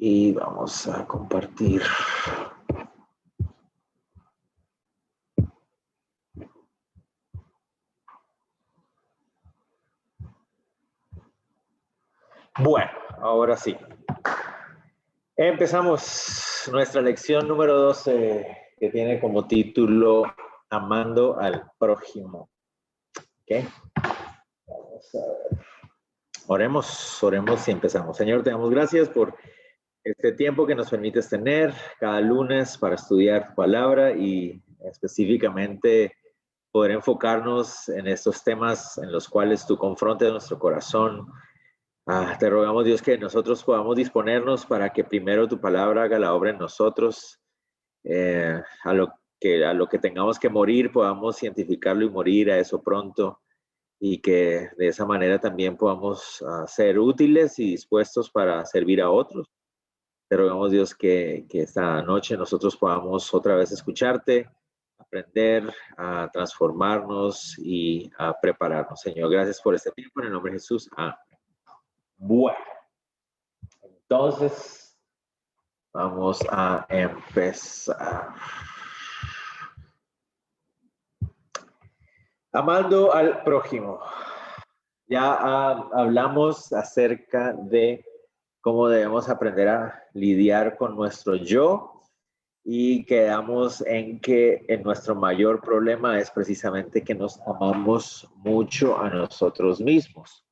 y vamos a compartir. Bueno, ahora sí. Empezamos nuestra lección número 12, que tiene como título Amando al prójimo. ¿Ok? Vamos a ver. Oremos y empezamos. Señor, te damos gracias por este tiempo que nos permites tener cada lunes para estudiar tu palabra y específicamente poder enfocarnos en estos temas en los cuales tú confrontes nuestro corazón. Te rogamos, Dios, que nosotros podamos disponernos para que primero tu palabra haga la obra en nosotros, a lo que tengamos que morir podamos identificarlo y morir a eso pronto, y que de esa manera también podamos ser útiles y dispuestos para servir a otros. Te rogamos, Dios, que esta noche nosotros podamos otra vez escucharte, aprender a transformarnos y a prepararnos. Señor, gracias por este tiempo. En el nombre de Jesús. Amén. Bueno, entonces vamos a empezar. Amando al prójimo. Ya hablamos acerca de cómo debemos aprender a lidiar con nuestro yo y quedamos en que nuestro mayor problema es precisamente que nos amamos mucho a nosotros mismos.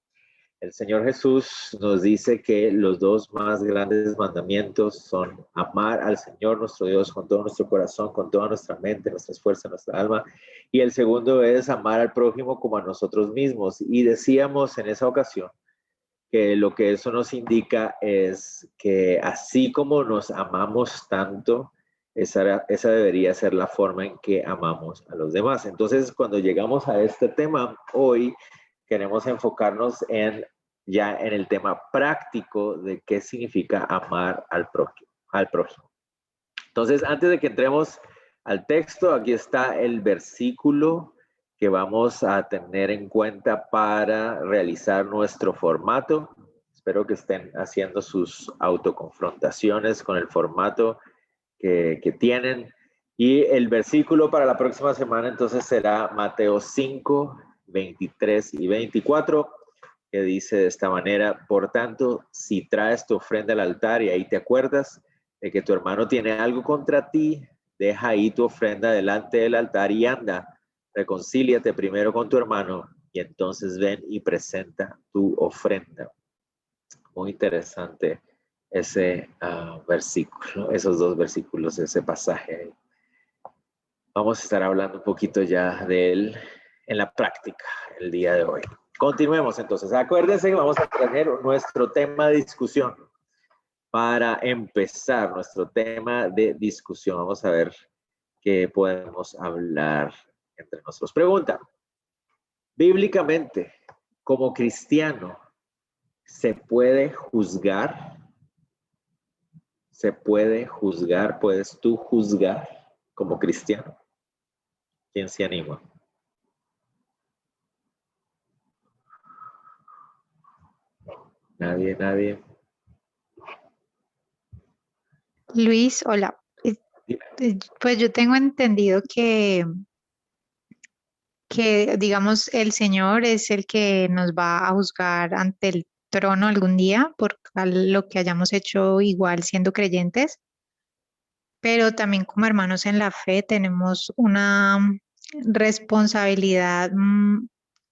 El Señor Jesús nos dice que los dos más grandes mandamientos son amar al Señor nuestro Dios con todo nuestro corazón, con toda nuestra mente, nuestras fuerzas, nuestra alma. Y el segundo es amar al prójimo como a nosotros mismos. Y decíamos en esa ocasión que lo que eso nos indica es que así como nos amamos tanto, esa debería ser la forma en que amamos a los demás. Entonces, cuando llegamos a este tema, hoy queremos enfocarnos ya en el tema práctico de qué significa amar al prójimo. Entonces, antes de que entremos al texto, aquí está el versículo que vamos a tener en cuenta para realizar nuestro formato. Espero que estén haciendo sus autoconfrontaciones con el formato que tienen. Y el versículo para la próxima semana entonces será Mateo 5, 23 y 24, que dice de esta manera: por tanto, si traes tu ofrenda al altar y ahí te acuerdas de que tu hermano tiene algo contra ti, deja ahí tu ofrenda delante del altar y anda, reconcíliate primero con tu hermano y entonces ven y presenta tu ofrenda. Muy interesante ese versículo, esos dos versículos, ese pasaje. Vamos a estar hablando un poquito ya de él en la práctica el día de hoy. Continuemos entonces. Acuérdense que vamos a tener nuestro tema de discusión. Para empezar nuestro tema de discusión, vamos a ver qué podemos hablar entre nosotros. Pregunta: bíblicamente, como cristiano, ¿se puede juzgar? ¿Se puede juzgar? ¿Puedes tú juzgar como cristiano? ¿Quién se anima? Nadie. Luis, hola. Pues yo tengo entendido que, digamos, el Señor es el que nos va a juzgar ante el trono algún día por lo que hayamos hecho igual siendo creyentes, pero también como hermanos en la fe tenemos una responsabilidad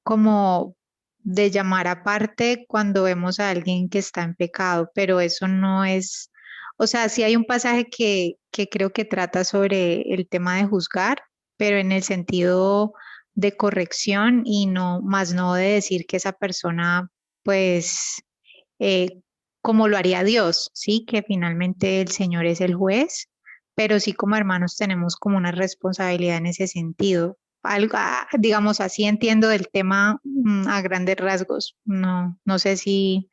como de llamar aparte cuando vemos a alguien que está en pecado, pero eso no es, o sea, sí hay un pasaje que creo que trata sobre el tema de juzgar, pero en el sentido de corrección y no, más no de decir que esa persona, pues, eh, como lo haría Dios, ¿sí? Que finalmente el Señor es el juez, pero sí como hermanos tenemos como una responsabilidad en ese sentido. Algo, digamos así entiendo del tema a grandes rasgos. No sé si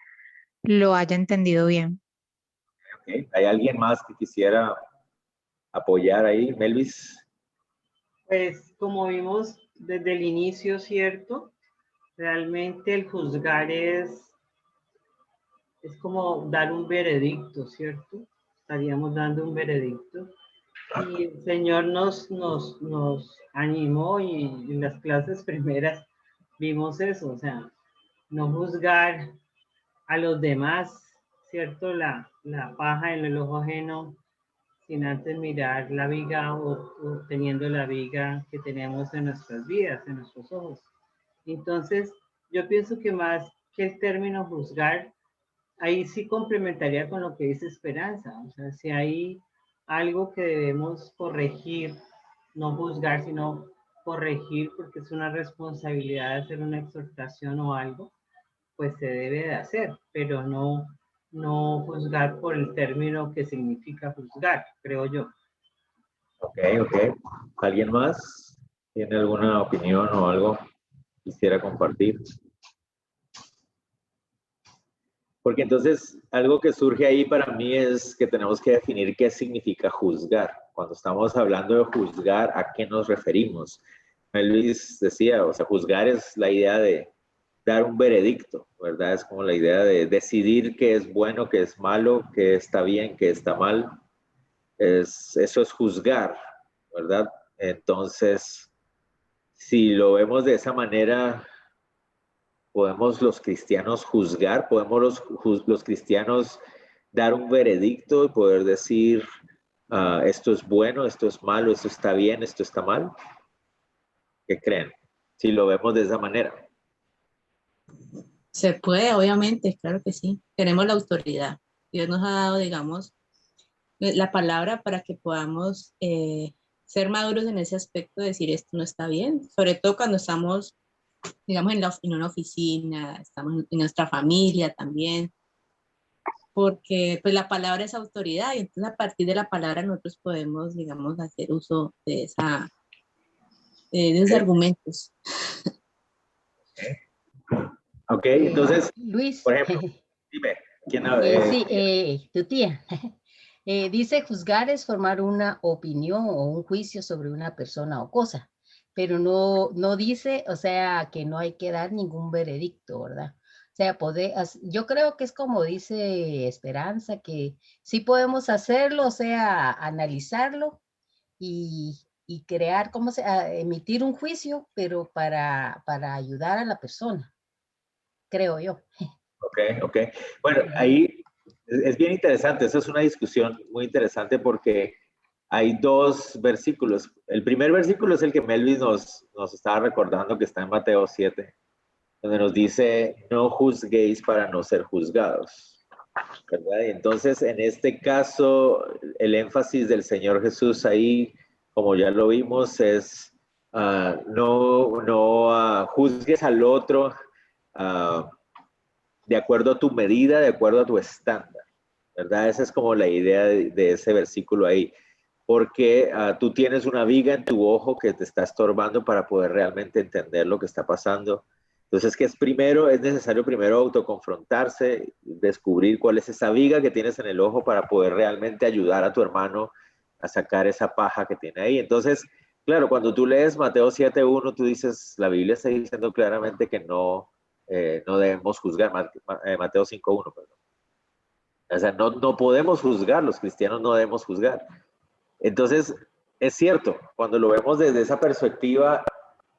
lo haya entendido bien. Okay. ¿Hay alguien más que quisiera apoyar ahí, Melvis? Pues como vimos desde el inicio, ¿cierto? Realmente el juzgar es es como dar un veredicto, ¿cierto? Estaríamos dando un veredicto. Y el Señor nos animó y en las clases primeras vimos eso, o sea, no juzgar a los demás, ¿cierto? La paja en el ojo ajeno sin antes mirar la viga o teniendo la viga que tenemos en nuestras vidas, en nuestros ojos. Entonces, yo pienso que más que el término juzgar, ahí sí complementaría con lo que dice Esperanza. O sea, si hay algo que debemos corregir, no juzgar, sino corregir, porque es una responsabilidad de hacer una exhortación o algo, pues se debe de hacer, pero no juzgar por el término que significa juzgar, creo yo. Ok, ok. ¿Alguien más tiene alguna opinión o algo que quisiera compartir? Porque entonces algo que surge ahí para mí es que tenemos que definir qué significa juzgar. Cuando estamos hablando de juzgar, ¿a qué nos referimos? Luis decía, o sea, juzgar es la idea de dar un veredicto, ¿verdad? Es como la idea de decidir qué es bueno, qué es malo, qué está bien, qué está mal. Eso es juzgar, ¿verdad? Entonces, si lo vemos de esa manera, podemos los cristianos juzgar, podemos los cristianos dar un veredicto y poder decir, esto es bueno, esto es malo, esto está bien, esto está mal. ¿Qué creen? Si lo vemos de esa manera. Se puede, obviamente, claro que sí. Tenemos la autoridad. Dios nos ha dado, digamos, la palabra para que podamos ser maduros en ese aspecto, de decir esto no está bien, sobre todo cuando estamos, digamos, en una oficina, estamos en nuestra familia también, porque pues la palabra es autoridad y entonces a partir de la palabra nosotros podemos, digamos, hacer uso de esos argumentos. Ok, entonces, Luis, por ejemplo, dime, ¿quién sí, tu tía. Dice juzgar es formar una opinión o un juicio sobre una persona o cosa, pero no dice, o sea, que no hay que dar ningún veredicto, ¿verdad? O sea, yo creo que es como dice Esperanza, que sí podemos hacerlo, o sea, analizarlo y crear, emitir un juicio, pero para ayudar a la persona, creo yo. Ok, ok. Bueno, ahí es bien interesante. Esa es una discusión muy interesante porque hay dos versículos. El primer versículo es el que Melvin nos estaba recordando, que está en Mateo 7, donde nos dice, no juzguéis para no ser juzgados. ¿Verdad? Y entonces, en este caso, el énfasis del Señor Jesús ahí, como ya lo vimos, es no juzgues al otro de acuerdo a tu medida, de acuerdo a tu estándar, ¿verdad? Esa es como la idea de ese versículo ahí, porque tú tienes una viga en tu ojo que te está estorbando para poder realmente entender lo que está pasando. Entonces, es necesario primero autoconfrontarse, descubrir cuál es esa viga que tienes en el ojo para poder realmente ayudar a tu hermano a sacar esa paja que tiene ahí. Entonces, claro, cuando tú lees Mateo 7:1, tú dices, la Biblia está diciendo claramente que no debemos juzgar, Mateo 5:1, perdón. O sea, no podemos juzgar, los cristianos no debemos juzgar. Entonces, es cierto, cuando lo vemos desde esa perspectiva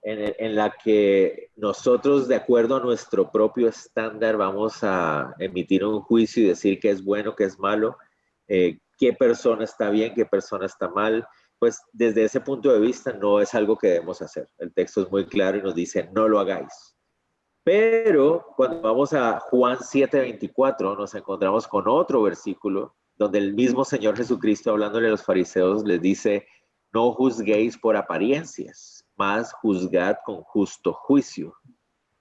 en la que nosotros, de acuerdo a nuestro propio estándar, vamos a emitir un juicio y decir qué es bueno, qué es malo, qué persona está bien, qué persona está mal, pues desde ese punto de vista no es algo que debemos hacer. El texto es muy claro y nos dice, no lo hagáis. Pero cuando vamos a Juan 7:24, nos encontramos con otro versículo donde el mismo Señor Jesucristo, hablándole a los fariseos, les dice, no juzguéis por apariencias, mas juzgad con justo juicio.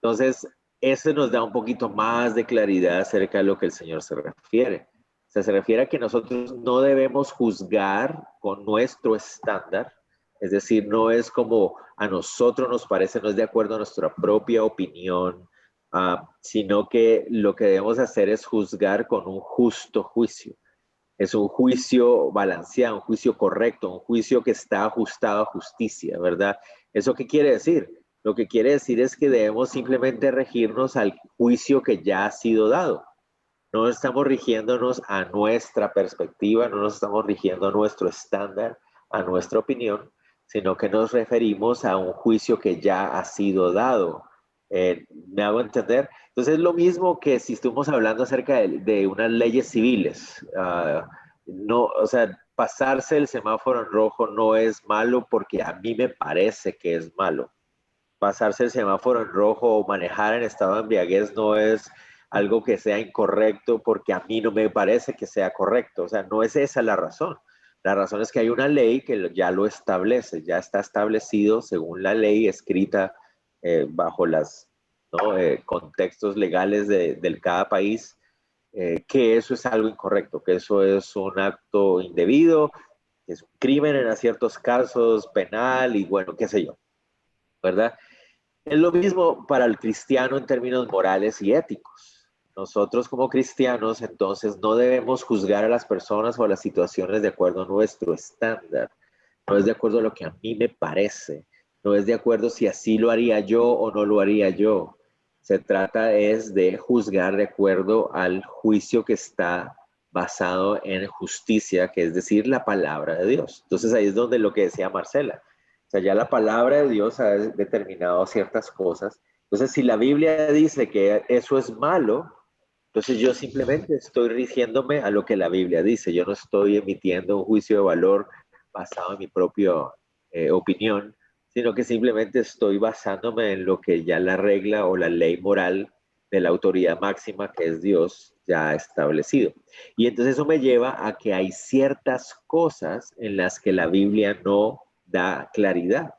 Entonces, eso nos da un poquito más de claridad acerca de lo que el Señor se refiere. O sea, se refiere a que nosotros no debemos juzgar con nuestro estándar, es decir, no es como a nosotros nos parece, no es de acuerdo a nuestra propia opinión, sino que lo que debemos hacer es juzgar con un justo juicio. Es un juicio balanceado, un juicio correcto, un juicio que está ajustado a justicia, ¿verdad? ¿Eso qué quiere decir? Lo que quiere decir es que debemos simplemente regirnos al juicio que ya ha sido dado. No estamos rigiéndonos a nuestra perspectiva, no nos estamos rigiendo a nuestro estándar, a nuestra opinión, sino que nos referimos a un juicio que ya ha sido dado. ¿Me hago entender? Entonces es lo mismo que si estuvimos hablando acerca de unas leyes civiles. No, o sea, pasarse el semáforo en rojo no es malo porque a mí me parece que es malo. Pasarse el semáforo en rojo o manejar en estado de embriaguez no es algo que sea incorrecto porque a mí no me parece que sea correcto. O sea, no es esa la razón. La razón es que hay una ley que ya lo establece, ya está establecido según la ley escrita bajo los contextos legales del cada país, que eso es algo incorrecto, que eso es un acto indebido, que es un crimen en ciertos casos, penal y bueno, qué sé yo, ¿verdad? Es lo mismo para el cristiano en términos morales y éticos. Nosotros como cristianos entonces no debemos juzgar a las personas o a las situaciones de acuerdo a nuestro estándar. No es de acuerdo a lo que a mí me parece. No es de acuerdo si así lo haría yo o no lo haría yo. Se trata es de juzgar de acuerdo al juicio que está basado en justicia, que es decir, la palabra de Dios. Entonces ahí es donde lo que decía Marcela. O sea, ya la palabra de Dios ha determinado ciertas cosas. Entonces, si la Biblia dice que eso es malo, entonces yo simplemente estoy rigiéndome a lo que la Biblia dice. Yo no estoy emitiendo un juicio de valor basado en mi propia opinión, sino que simplemente estoy basándome en lo que ya la regla o la ley moral de la autoridad máxima, que es Dios, ya ha establecido. Y entonces eso me lleva a que hay ciertas cosas en las que la Biblia no da claridad.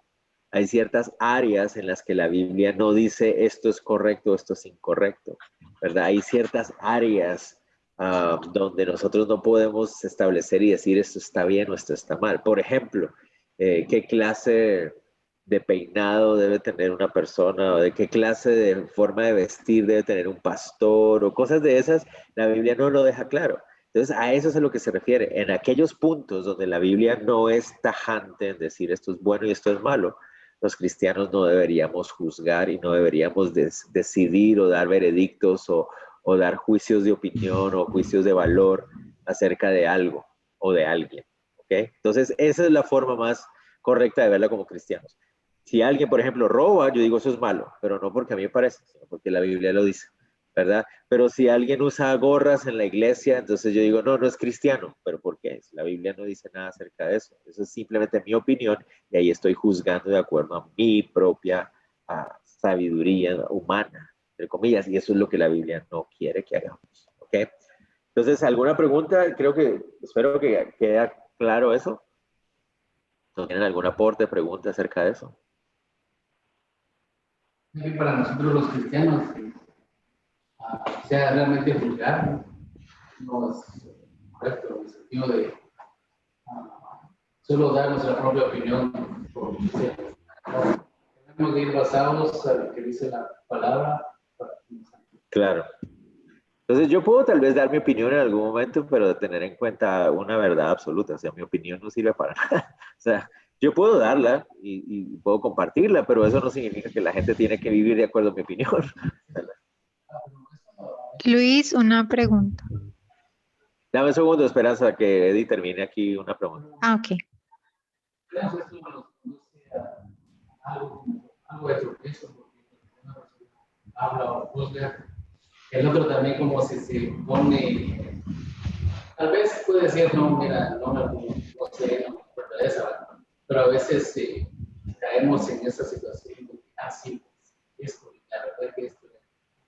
Hay ciertas áreas en las que la Biblia no dice esto es correcto, esto es incorrecto, ¿verdad? Hay ciertas áreas donde nosotros no podemos establecer y decir esto está bien o esto está mal. Por ejemplo, ¿qué clase de peinado debe tener una persona o de qué clase de forma de vestir debe tener un pastor o cosas de esas? La Biblia no lo deja claro. Entonces, a eso es a lo que se refiere. En aquellos puntos donde la Biblia no es tajante en decir esto es bueno y esto es malo, los cristianos no deberíamos juzgar y no deberíamos decidir o dar veredictos o dar juicios de opinión o juicios de valor acerca de algo o de alguien. ¿Okay? Entonces, esa es la forma más correcta de verla como cristianos. Si alguien, por ejemplo, roba, yo digo eso es malo, pero no porque a mí me parece, sino porque la Biblia lo dice, ¿verdad? Pero si alguien usa gorras en la iglesia, entonces yo digo, no, no es cristiano, pero ¿por qué? La Biblia no dice nada acerca de eso. Eso es simplemente mi opinión y ahí estoy juzgando de acuerdo a mi propia sabiduría humana, entre comillas, y eso es lo que la Biblia no quiere que hagamos, ¿ok? Entonces, ¿alguna pregunta? Espero que quede claro eso. ¿No tienen algún aporte, pregunta acerca de eso? Para nosotros los cristianos, sea realmente juzgar, no es correcto, en el sentido de solo dar nuestra propia opinión. Tenemos que ir basados a lo que dice la palabra. Claro. Entonces yo puedo tal vez dar mi opinión en algún momento, pero de tener en cuenta una verdad absoluta. O sea, mi opinión no sirve para nada. O sea, yo puedo darla y puedo compartirla, pero eso no significa que la gente tiene que vivir de acuerdo a mi opinión. Luis, una pregunta. Dame un segundo, Esperanza, que Eddie termine aquí una pregunta. Ok. Algo de tropiezo, porque una persona habla o juzga. El otro también como si se pone, tal vez puede decir, no, mira, no sé, no me interesa, pero a veces caemos en esa situación de así, esto, la verdad que esto.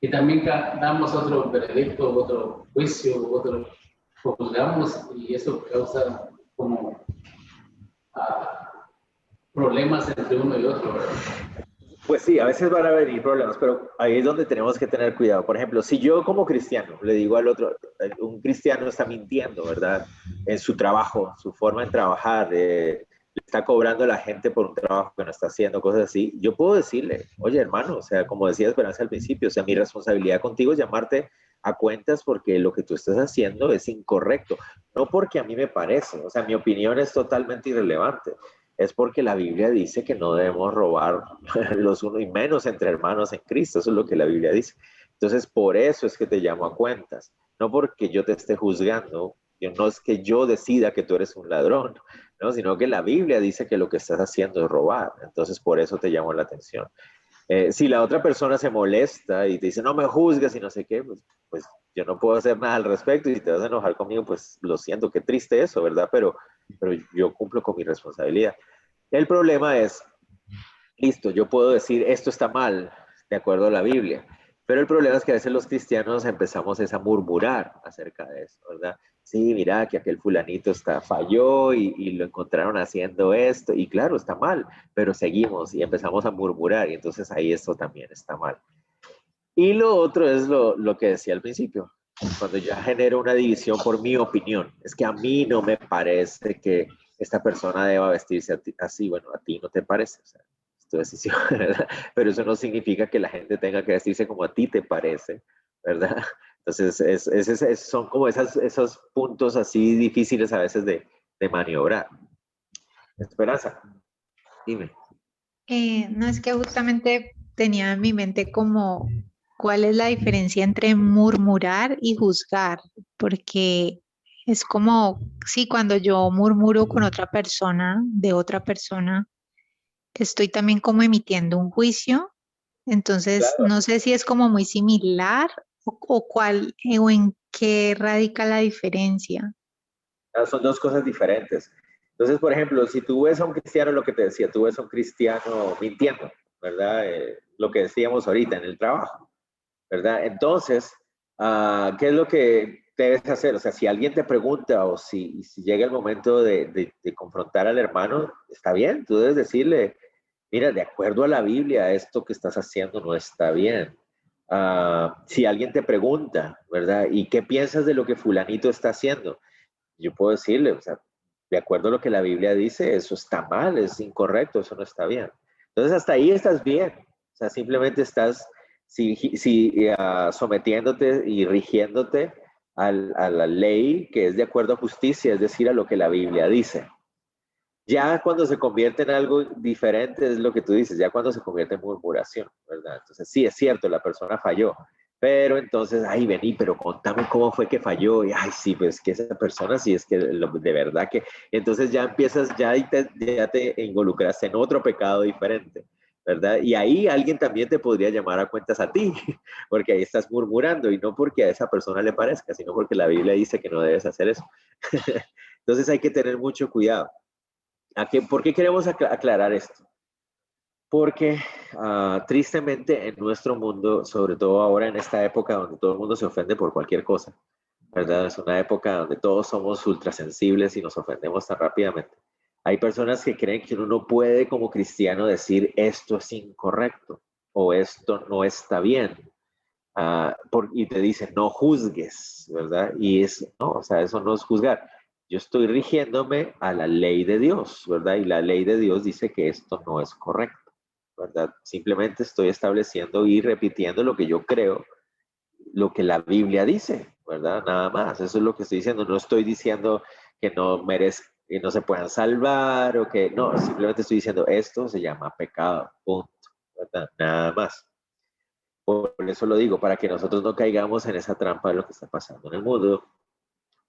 Y también damos otro veredicto, otro juicio, o juzgamos, y eso causa como problemas entre uno y otro, ¿verdad? Pues sí, a veces van a venir problemas, pero ahí es donde tenemos que tener cuidado. Por ejemplo, si yo como cristiano le digo al otro, un cristiano está mintiendo, ¿verdad? En su trabajo, su forma de trabajar, le está cobrando a la gente por un trabajo que no está haciendo, cosas así, yo puedo decirle, oye hermano, o sea, como decía Esperanza al principio, o sea, mi responsabilidad contigo es llamarte a cuentas porque lo que tú estás haciendo es incorrecto, no porque a mí me parece, o sea, mi opinión es totalmente irrelevante. Es porque la Biblia dice que no debemos robar los unos y menos entre hermanos en Cristo. Eso es lo que la Biblia dice. Entonces, por eso es que te llamo a cuentas. no porque yo te esté juzgando, no es que yo decida que tú eres un ladrón, ¿no? Sino que la Biblia dice que lo que estás haciendo es robar, entonces por eso te llamo la atención. Si la otra persona se molesta y te dice, no me juzgues y no sé qué, pues yo no puedo hacer nada al respecto y si te vas a enojar conmigo, pues lo siento, qué triste eso, ¿verdad? Pero yo cumplo con mi responsabilidad. El problema es, listo, yo puedo decir, esto está mal, de acuerdo a la Biblia, pero el problema es que a veces los cristianos empezamos a murmurar acerca de eso, ¿verdad? Sí, mira que aquel fulanito falló y lo encontraron haciendo esto, y claro, está mal, pero seguimos y empezamos a murmurar, y entonces ahí esto también está mal. Y lo otro es lo que decía al principio, cuando ya genero una división por mi opinión, es que a mí no me parece que esta persona deba vestirse así, bueno, a ti no te parece, o sea, es tu decisión, ¿verdad? Pero eso no significa que la gente tenga que vestirse como a ti te parece, ¿verdad? Entonces, son como esos puntos así difíciles a veces de maniobrar. Esperanza, dime. No, es que justamente tenía en mi mente como cuál es la diferencia entre murmurar y juzgar, porque es como, sí, cuando yo murmuro con otra persona, de otra persona, estoy también como emitiendo un juicio, entonces Claro. no sé si es como muy similar o cuál o en qué radica la diferencia. Son dos cosas diferentes. Entonces, por ejemplo, si tú ves a un cristiano, lo que te decía, tú ves a un cristiano mintiendo, ¿verdad? Lo que decíamos ahorita en el trabajo, ¿verdad? Entonces, ¿qué es lo que debes hacer? O sea, si alguien te pregunta o si llega el momento de confrontar al hermano, está bien, tú debes decirle, mira, de acuerdo a la Biblia, esto que estás haciendo no está bien. Si alguien te pregunta, ¿verdad? ¿Y qué piensas de lo que fulanito está haciendo? Yo puedo decirle, o sea, de acuerdo a lo que la Biblia dice, eso está mal, es incorrecto, eso no está bien. Entonces, hasta ahí estás bien. O sea, simplemente estás sometiéndote y rigiéndote a la ley que es de acuerdo a justicia, es decir, a lo que la Biblia dice. Ya cuando se convierte en algo diferente es lo que tú dices, ya cuando se convierte en murmuración, ¿verdad? Entonces, sí, es cierto, la persona falló, pero entonces, ay, vení, pero contame cómo fue que falló, y ay, sí, pues que esa persona sí es que de verdad que, entonces ya empiezas, ya te involucraste en otro pecado diferente, ¿verdad? Y ahí alguien también te podría llamar a cuentas a ti, porque ahí estás murmurando, y no porque a esa persona le parezca, sino porque la Biblia dice que no debes hacer eso. Entonces hay que tener mucho cuidado. ¿Por qué queremos aclarar esto? Porque tristemente en nuestro mundo, sobre todo ahora en esta época donde todo el mundo se ofende por cualquier cosa, ¿verdad? Es una época donde todos somos ultrasensibles y nos ofendemos tan rápidamente. Hay personas que creen que uno no puede como cristiano decir esto es incorrecto o esto no está bien. Y te dicen no juzgues, ¿verdad? No, o sea, eso no es juzgar. Yo estoy rigiéndome a la ley de Dios, ¿verdad? Y la ley de Dios dice que esto no es correcto, ¿verdad? Simplemente estoy estableciendo y repitiendo lo que yo creo, lo que la Biblia dice, ¿verdad? Nada más, eso es lo que estoy diciendo. No estoy diciendo que no merezcan, que no se puedan salvar o que no, simplemente estoy diciendo esto se llama pecado, punto, ¿verdad? Nada más. Por eso lo digo, para que nosotros no caigamos en esa trampa de lo que está pasando en el mundo,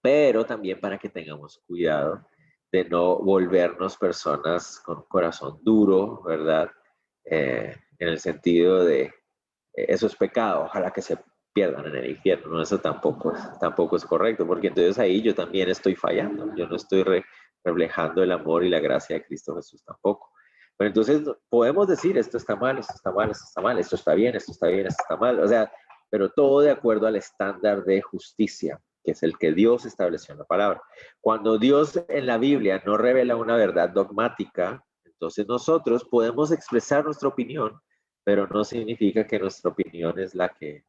pero también para que tengamos cuidado de no volvernos personas con corazón duro, ¿verdad? En el sentido de eso es pecado, ojalá que se pierdan en el infierno, ¿no? Eso tampoco es correcto, porque entonces ahí yo también estoy fallando, yo no estoy reflejando el amor y la gracia de Cristo Jesús tampoco. Pero entonces podemos decir, esto está mal, esto está mal, esto está mal, esto está bien, esto está bien, esto está mal, o sea, pero todo de acuerdo al estándar de justicia, que es el que Dios estableció en la palabra. Cuando Dios en la Biblia no revela una verdad dogmática, entonces nosotros podemos expresar nuestra opinión, pero no significa que nuestra opinión es la que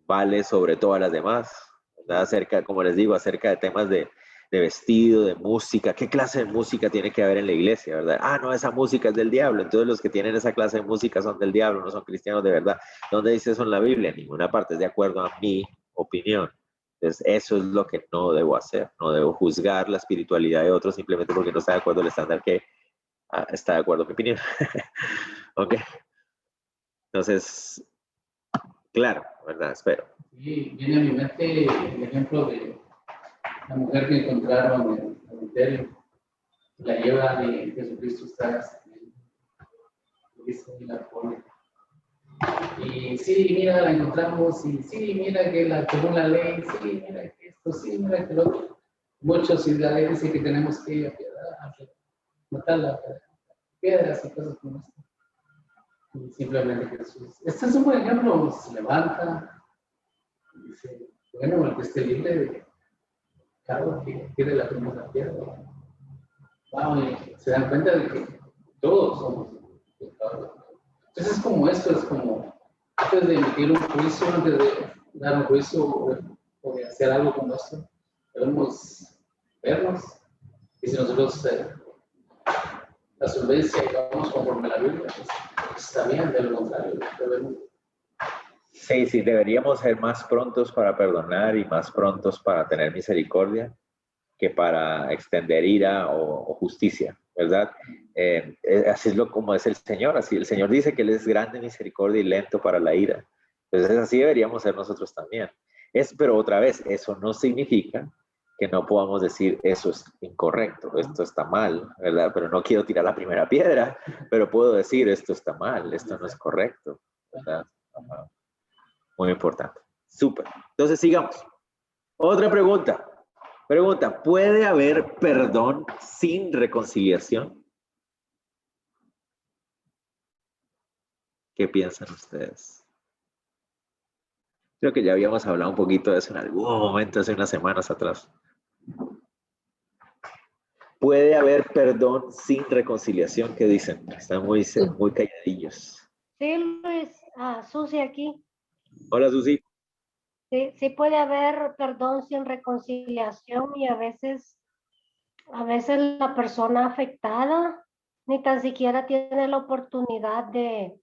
vale sobre todas las demás, ¿verdad? Acerca, como les digo, acerca de temas de vestido, de música, ¿qué clase de música tiene que haber en la iglesia, verdad? No, esa música es del diablo, entonces los que tienen esa clase de música son del diablo, no son cristianos de verdad. ¿Dónde dice eso en la Biblia? En ninguna parte, es de acuerdo a mi opinión. Entonces, eso es lo que no debo hacer, no debo juzgar la espiritualidad de otros simplemente porque no está de acuerdo al estándar que está de acuerdo mi opinión. Ok. Entonces, claro, ¿verdad? Espero. Sí, viene a mi mente el ejemplo de la mujer que encontraron en el cementerio. La lleva de Jesucristo está y la pone. Y sí, mira, la encontramos, y sí, mira que según la ley, sí, mira que esto, sí, mira que lo otro. Muchos, y la ley dice que tenemos que ir a piedad, matar las piedras y cosas como esto. Y simplemente Jesús. Este es un buen ejemplo, se levanta y dice, bueno, el que esté libre de pecado, que tire la primera piedra. Wow, y se dan cuenta de que todos somos pecadores. Entonces es como esto, es como antes de emitir un juicio, antes de dar un juicio o de hacer algo como esto, debemos vernos. Y si nosotros la solvencia y vamos conforme a la Biblia, pues está bien, de lo contrario, debemos. Sí, sí, deberíamos ser más prontos para perdonar y más prontos para tener misericordia que para extender ira o justicia, ¿verdad? Así es como es el Señor, así el Señor dice que Él es grande en misericordia y lento para la ira. Entonces así deberíamos ser nosotros también. Pero otra vez, eso no significa que no podamos decir eso es incorrecto, esto está mal, ¿verdad? Pero no quiero tirar la primera piedra, pero puedo decir esto está mal, esto no es correcto, ¿verdad? Ajá. Muy importante. Súper. Entonces sigamos. Otra pregunta. Pregunta, ¿puede haber perdón sin reconciliación? ¿Qué piensan ustedes? Creo que ya habíamos hablado un poquito de eso en algún momento, hace unas semanas atrás. ¿Puede haber perdón sin reconciliación? ¿Qué dicen? Están muy calladillos. Sí, Luis, Susi aquí. Hola, Susi. Sí, sí puede haber perdón sin reconciliación y a veces la persona afectada ni tan siquiera tiene la oportunidad de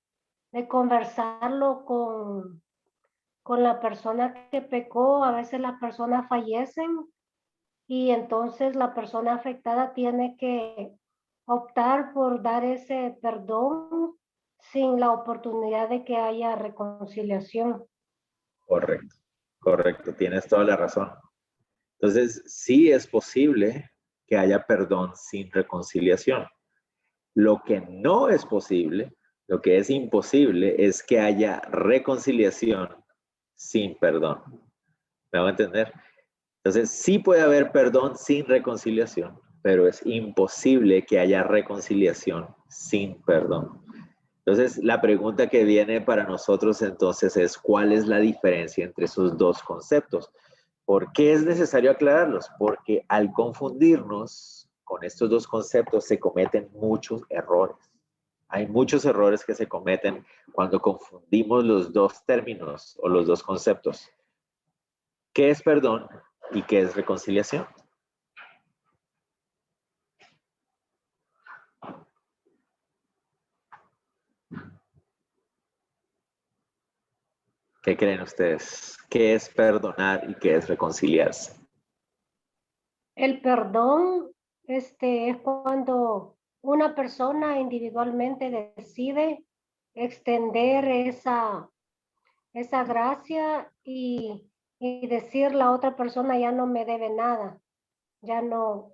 conversarlo con la persona que pecó. A veces las personas fallecen y entonces la persona afectada tiene que optar por dar ese perdón sin la oportunidad de que haya reconciliación. Correcto, correcto, tienes toda la razón. Entonces, sí es posible que haya perdón sin reconciliación. Lo que no es posible, lo que es imposible, es que haya reconciliación sin perdón. ¿Me van a entender? Entonces, sí puede haber perdón sin reconciliación, pero es imposible que haya reconciliación sin perdón. Entonces, la pregunta que viene para nosotros entonces es, ¿cuál es la diferencia entre esos dos conceptos? ¿Por qué es necesario aclararlos? Porque al confundirnos con estos dos conceptos se cometen muchos errores. Hay muchos errores que se cometen cuando confundimos los dos términos o los dos conceptos. ¿Qué es perdón y qué es reconciliación? ¿Qué creen ustedes? ¿Qué es perdonar y qué es reconciliarse? El perdón es cuando una persona individualmente decide extender esa gracia y decir la otra persona ya no me debe nada, ya no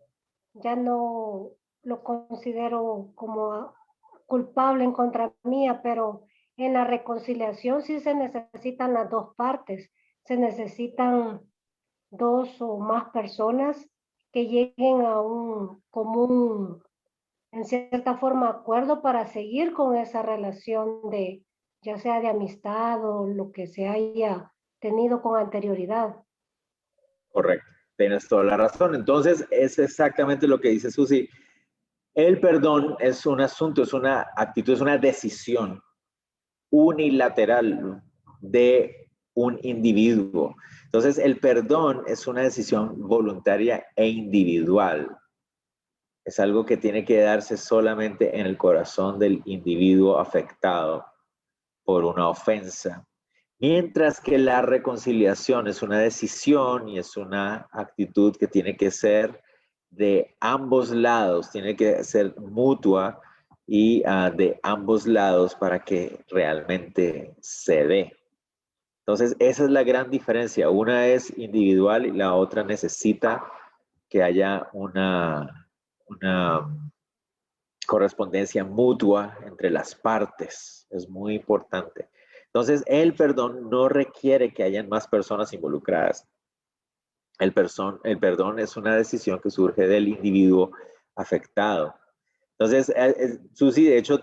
lo considero como culpable en contra mía, pero en la reconciliación sí se necesitan las dos partes, se necesitan dos o más personas que lleguen a un común, en cierta forma, acuerdo para seguir con esa relación de, ya sea de amistad o lo que se haya tenido con anterioridad. Correcto, tienes toda la razón. Entonces, es exactamente lo que dice Susi. El perdón es un asunto, es una actitud, es una decisión unilateral de un individuo. Entonces, el perdón es una decisión voluntaria e individual. Es algo que tiene que darse solamente en el corazón del individuo afectado por una ofensa. Mientras que la reconciliación es una decisión y es una actitud que tiene que ser de ambos lados, tiene que ser mutua y de ambos lados para que realmente se dé. Entonces, esa es la gran diferencia. Una es individual y la otra necesita que haya una correspondencia mutua entre las partes. Es muy importante. Entonces, el perdón no requiere que hayan más personas involucradas. El perdón es una decisión que surge del individuo afectado. Entonces, Susi, de hecho,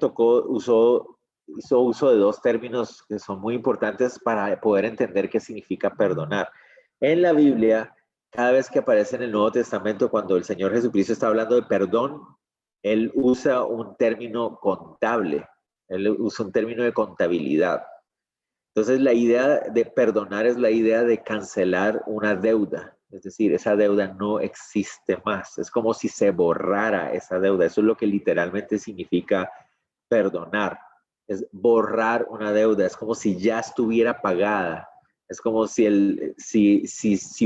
hizo uso de dos términos que son muy importantes para poder entender qué significa perdonar. En la Biblia, cada vez que aparece en el Nuevo Testamento, cuando el Señor Jesucristo está hablando de perdón, Él usa un término contable, Él usa un término de contabilidad. Entonces, la idea de perdonar es la idea de cancelar una deuda. Es decir, esa deuda no existe más. Es como si se borrara esa deuda. Eso es lo que literalmente significa perdonar. Es borrar una deuda. Es como si ya estuviera pagada. Es como si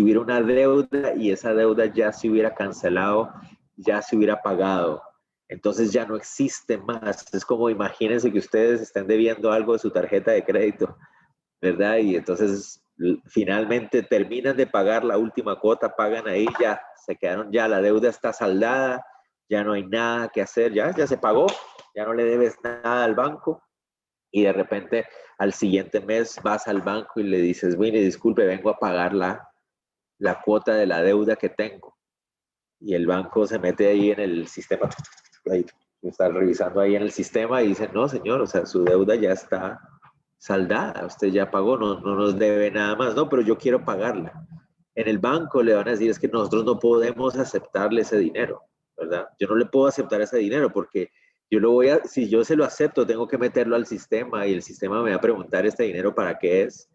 hubiera una deuda y esa deuda ya se hubiera cancelado, ya se hubiera pagado. Entonces ya no existe más. Es como imagínense que ustedes estén debiendo algo de su tarjeta de crédito, ¿verdad? Y entonces finalmente terminan de pagar la última cuota, pagan ahí, ya se quedaron, ya la deuda está saldada, ya no hay nada que hacer, ya se pagó, ya no le debes nada al banco y de repente al siguiente mes vas al banco y le dices, mire, disculpe, vengo a pagar la cuota de la deuda que tengo. Y el banco se mete ahí en el sistema, ahí, está revisando ahí en el sistema y dice, no señor, o sea, su deuda ya está saldada, usted ya pagó, no nos debe nada más, no, pero yo quiero pagarla. En el banco le van a decir, es que nosotros no podemos aceptarle ese dinero, ¿verdad? Yo no le puedo aceptar ese dinero porque si yo se lo acepto, tengo que meterlo al sistema y el sistema me va a preguntar este dinero para qué es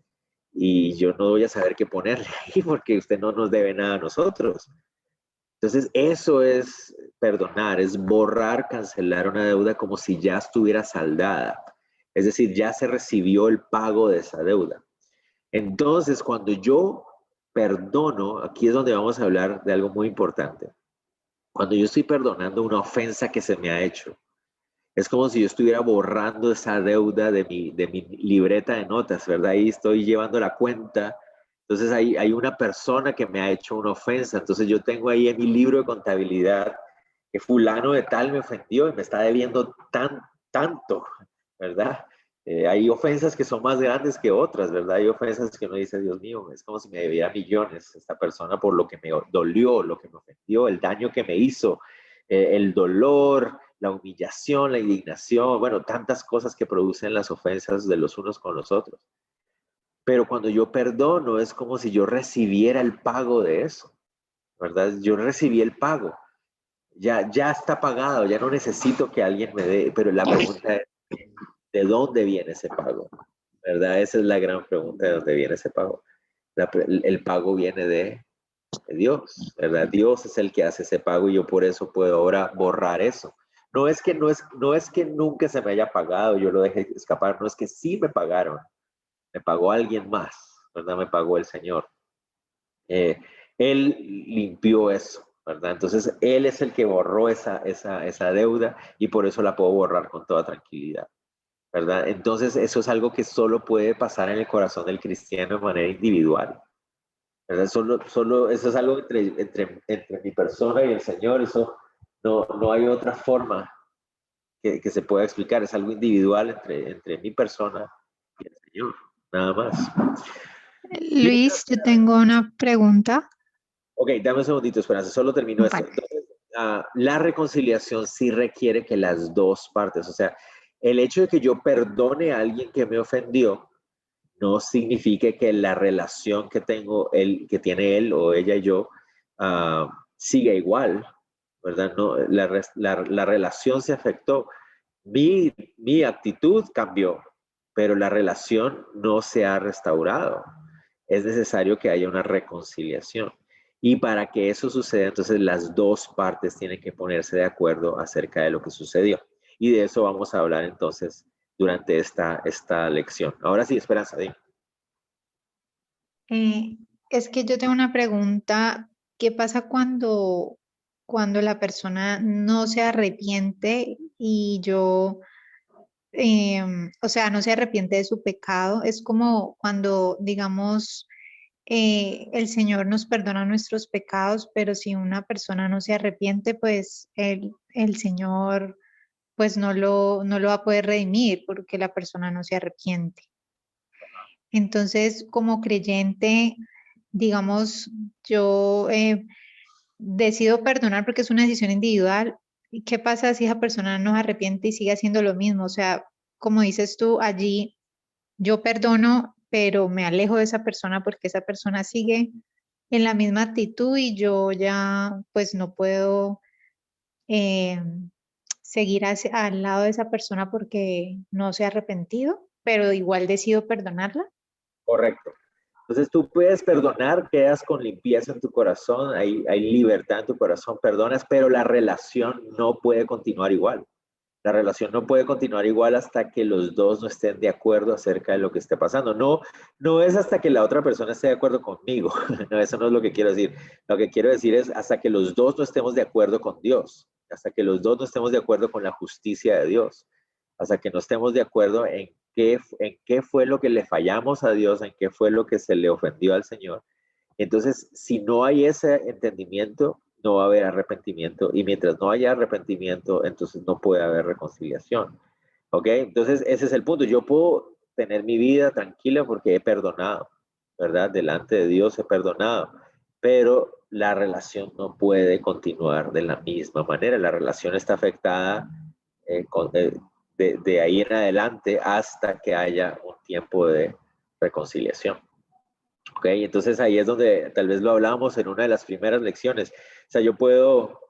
y yo no voy a saber qué ponerle ahí porque usted no nos debe nada a nosotros. Entonces, eso es perdonar, es borrar, cancelar una deuda como si ya estuviera saldada. Es decir, ya se recibió el pago de esa deuda. Entonces, cuando yo perdono, aquí es donde vamos a hablar de algo muy importante. Cuando yo estoy perdonando una ofensa que se me ha hecho, es como si yo estuviera borrando esa deuda de mi libreta de notas, ¿verdad? Ahí estoy llevando la cuenta. Entonces hay una persona que me ha hecho una ofensa. Entonces yo tengo ahí en mi libro de contabilidad que fulano de tal me ofendió y me está debiendo tanto, ¿verdad? Hay ofensas que son más grandes que otras, ¿verdad? Hay ofensas que uno dice, Dios mío, es como si me debiera millones esta persona por lo que me dolió, lo que me ofendió, el daño que me hizo, el dolor, la humillación, la indignación, bueno, tantas cosas que producen las ofensas de los unos con los otros. Pero cuando yo perdono es como si yo recibiera el pago de eso, ¿verdad? Yo recibí el pago. Ya está pagado, ya no necesito que alguien me dé, pero la pregunta es, ¿de dónde viene ese pago? ¿Verdad? Esa es la gran pregunta, ¿de dónde viene ese pago? El pago viene de Dios, ¿verdad? Dios es el que hace ese pago y yo por eso puedo ahora borrar eso. No es que nunca se me haya pagado, yo lo dejé escapar, no es que sí me pagaron, me pagó alguien más, ¿verdad? Me pagó el Señor. Él limpió eso, ¿verdad? Entonces, Él es el que borró esa deuda y por eso la puedo borrar con toda tranquilidad, ¿verdad? Entonces, eso es algo que solo puede pasar en el corazón del cristiano de manera individual, ¿verdad? Solo eso es algo entre mi persona y el Señor, eso no hay otra forma que se pueda explicar, es algo individual entre mi persona y el Señor, nada más. Luis, yo tengo una pregunta. Ok, dame un segundito, Esperanza, solo termino esto. Vale. Entonces, la reconciliación sí requiere que las dos partes, o sea, el hecho de que yo perdone a alguien que me ofendió no significa que la relación que tiene él o ella y yo siga igual, ¿verdad? No, la relación se afectó. Mi actitud cambió, pero la relación no se ha restaurado. Es necesario que haya una reconciliación. Y para que eso suceda, entonces las dos partes tienen que ponerse de acuerdo acerca de lo que sucedió. Y de eso vamos a hablar entonces durante esta lección. Ahora sí, Esperanza, dime. Es que yo tengo una pregunta. ¿Qué pasa cuando la persona no se arrepiente y yo o sea, no se arrepiente de su pecado. Es como cuando, digamos, el Señor nos perdona nuestros pecados, pero si una persona no se arrepiente, pues el Señor pues no lo va a poder redimir porque la persona no se arrepiente. Entonces, como creyente, digamos, yo decido perdonar porque es una decisión individual. ¿Y qué pasa si esa persona no se arrepiente y sigue haciendo lo mismo? O sea, como dices tú, allí yo perdono, pero me alejo de esa persona porque esa persona sigue en la misma actitud y yo ya pues no puedo eh, seguir al lado de esa persona porque no se ha arrepentido, pero igual decido perdonarla. Correcto. Entonces tú puedes perdonar, quedas con limpieza en tu corazón, hay libertad en tu corazón, perdonas, pero la relación no puede continuar igual. La relación no puede continuar igual hasta que los dos no estén de acuerdo acerca de lo que esté pasando. No, no es hasta que la otra persona esté de acuerdo conmigo. No, eso no es lo que quiero decir. Lo que quiero decir es hasta que los dos no estemos de acuerdo con Dios, hasta que los dos no estemos de acuerdo con la justicia de Dios, hasta que no estemos de acuerdo en qué fue lo que le fallamos a Dios, en qué fue lo que se le ofendió al Señor. Entonces, si no hay ese entendimiento, no va a haber arrepentimiento. Y mientras no haya arrepentimiento, entonces no puede haber reconciliación. ¿Ok? Entonces, ese es el punto. Yo puedo tener mi vida tranquila porque he perdonado, ¿verdad? Delante de Dios he perdonado. Pero la relación no puede continuar de la misma manera. La relación está afectada de ahí en adelante hasta que haya un tiempo de reconciliación. Ok, entonces ahí es donde tal vez lo hablábamos en una de las primeras lecciones. O sea, yo puedo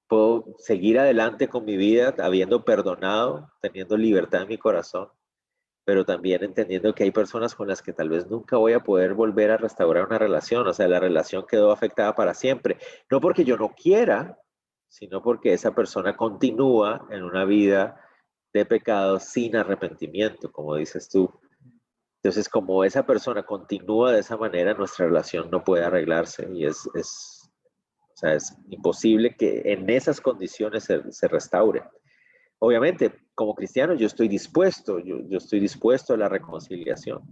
puedo seguir adelante con mi vida habiendo perdonado, teniendo libertad en mi corazón, pero también entendiendo que hay personas con las que tal vez nunca voy a poder volver a restaurar una relación. O sea, la relación quedó afectada para siempre. No porque yo no quiera, sino porque esa persona continúa en una vida de pecado sin arrepentimiento, como dices tú. Entonces, como esa persona continúa de esa manera, nuestra relación no puede arreglarse y o sea, es imposible que en esas condiciones se restaure. Obviamente, como cristiano, yo estoy dispuesto, yo estoy dispuesto a la reconciliación,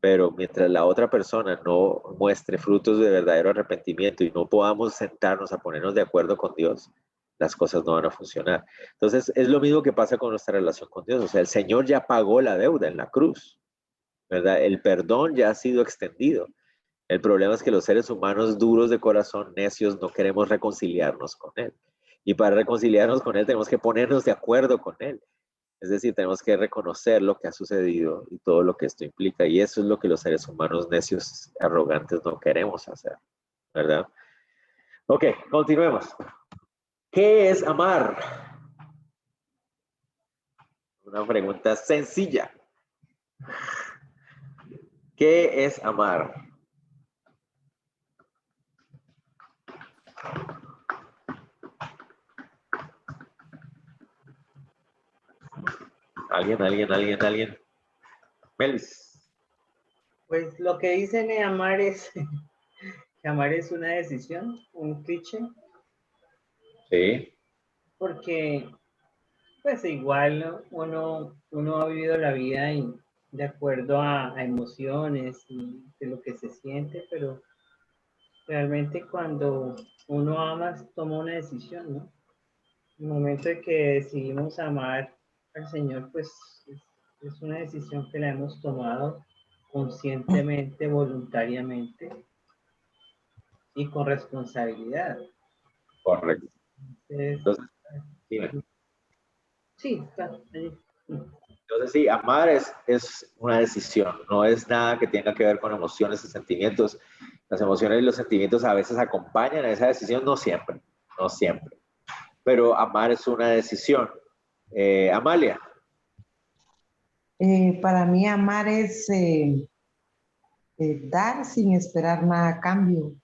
pero mientras la otra persona no muestre frutos de verdadero arrepentimiento y no podamos sentarnos a ponernos de acuerdo con Dios, las cosas no van a funcionar. Entonces, es lo mismo que pasa con nuestra relación con Dios. O sea, el Señor ya pagó la deuda en la cruz, ¿verdad? El perdón ya ha sido extendido. El problema es que los seres humanos duros de corazón, necios, no queremos reconciliarnos con Él. Y para reconciliarnos con Él tenemos que ponernos de acuerdo con Él. Es decir, tenemos que reconocer lo que ha sucedido y todo lo que esto implica. Y eso es lo que los seres humanos necios, arrogantes, no queremos hacer, ¿verdad? Ok, continuemos. ¿Qué es amar? Una pregunta sencilla. ¿Qué es amar? ¿Alguien? Melis. Pues lo que dicen de amar es que amar es una decisión, un cliché, Sí. porque pues igual ¿no? uno ha vivido la vida de acuerdo a emociones y de lo que se siente, pero realmente cuando uno ama, toma una decisión, ¿no? El momento de que decidimos amar al Señor, pues es una decisión que la hemos tomado conscientemente, voluntariamente y con responsabilidad. Correcto. Entonces, Dime. sí, está ahí. Entonces, sí, amar es una decisión, no es nada que tenga que ver con emociones y sentimientos. Las emociones y los sentimientos a veces acompañan a esa decisión, no siempre, no siempre. Pero amar es una decisión. Amalia. Para mí amar es dar sin esperar nada a cambio.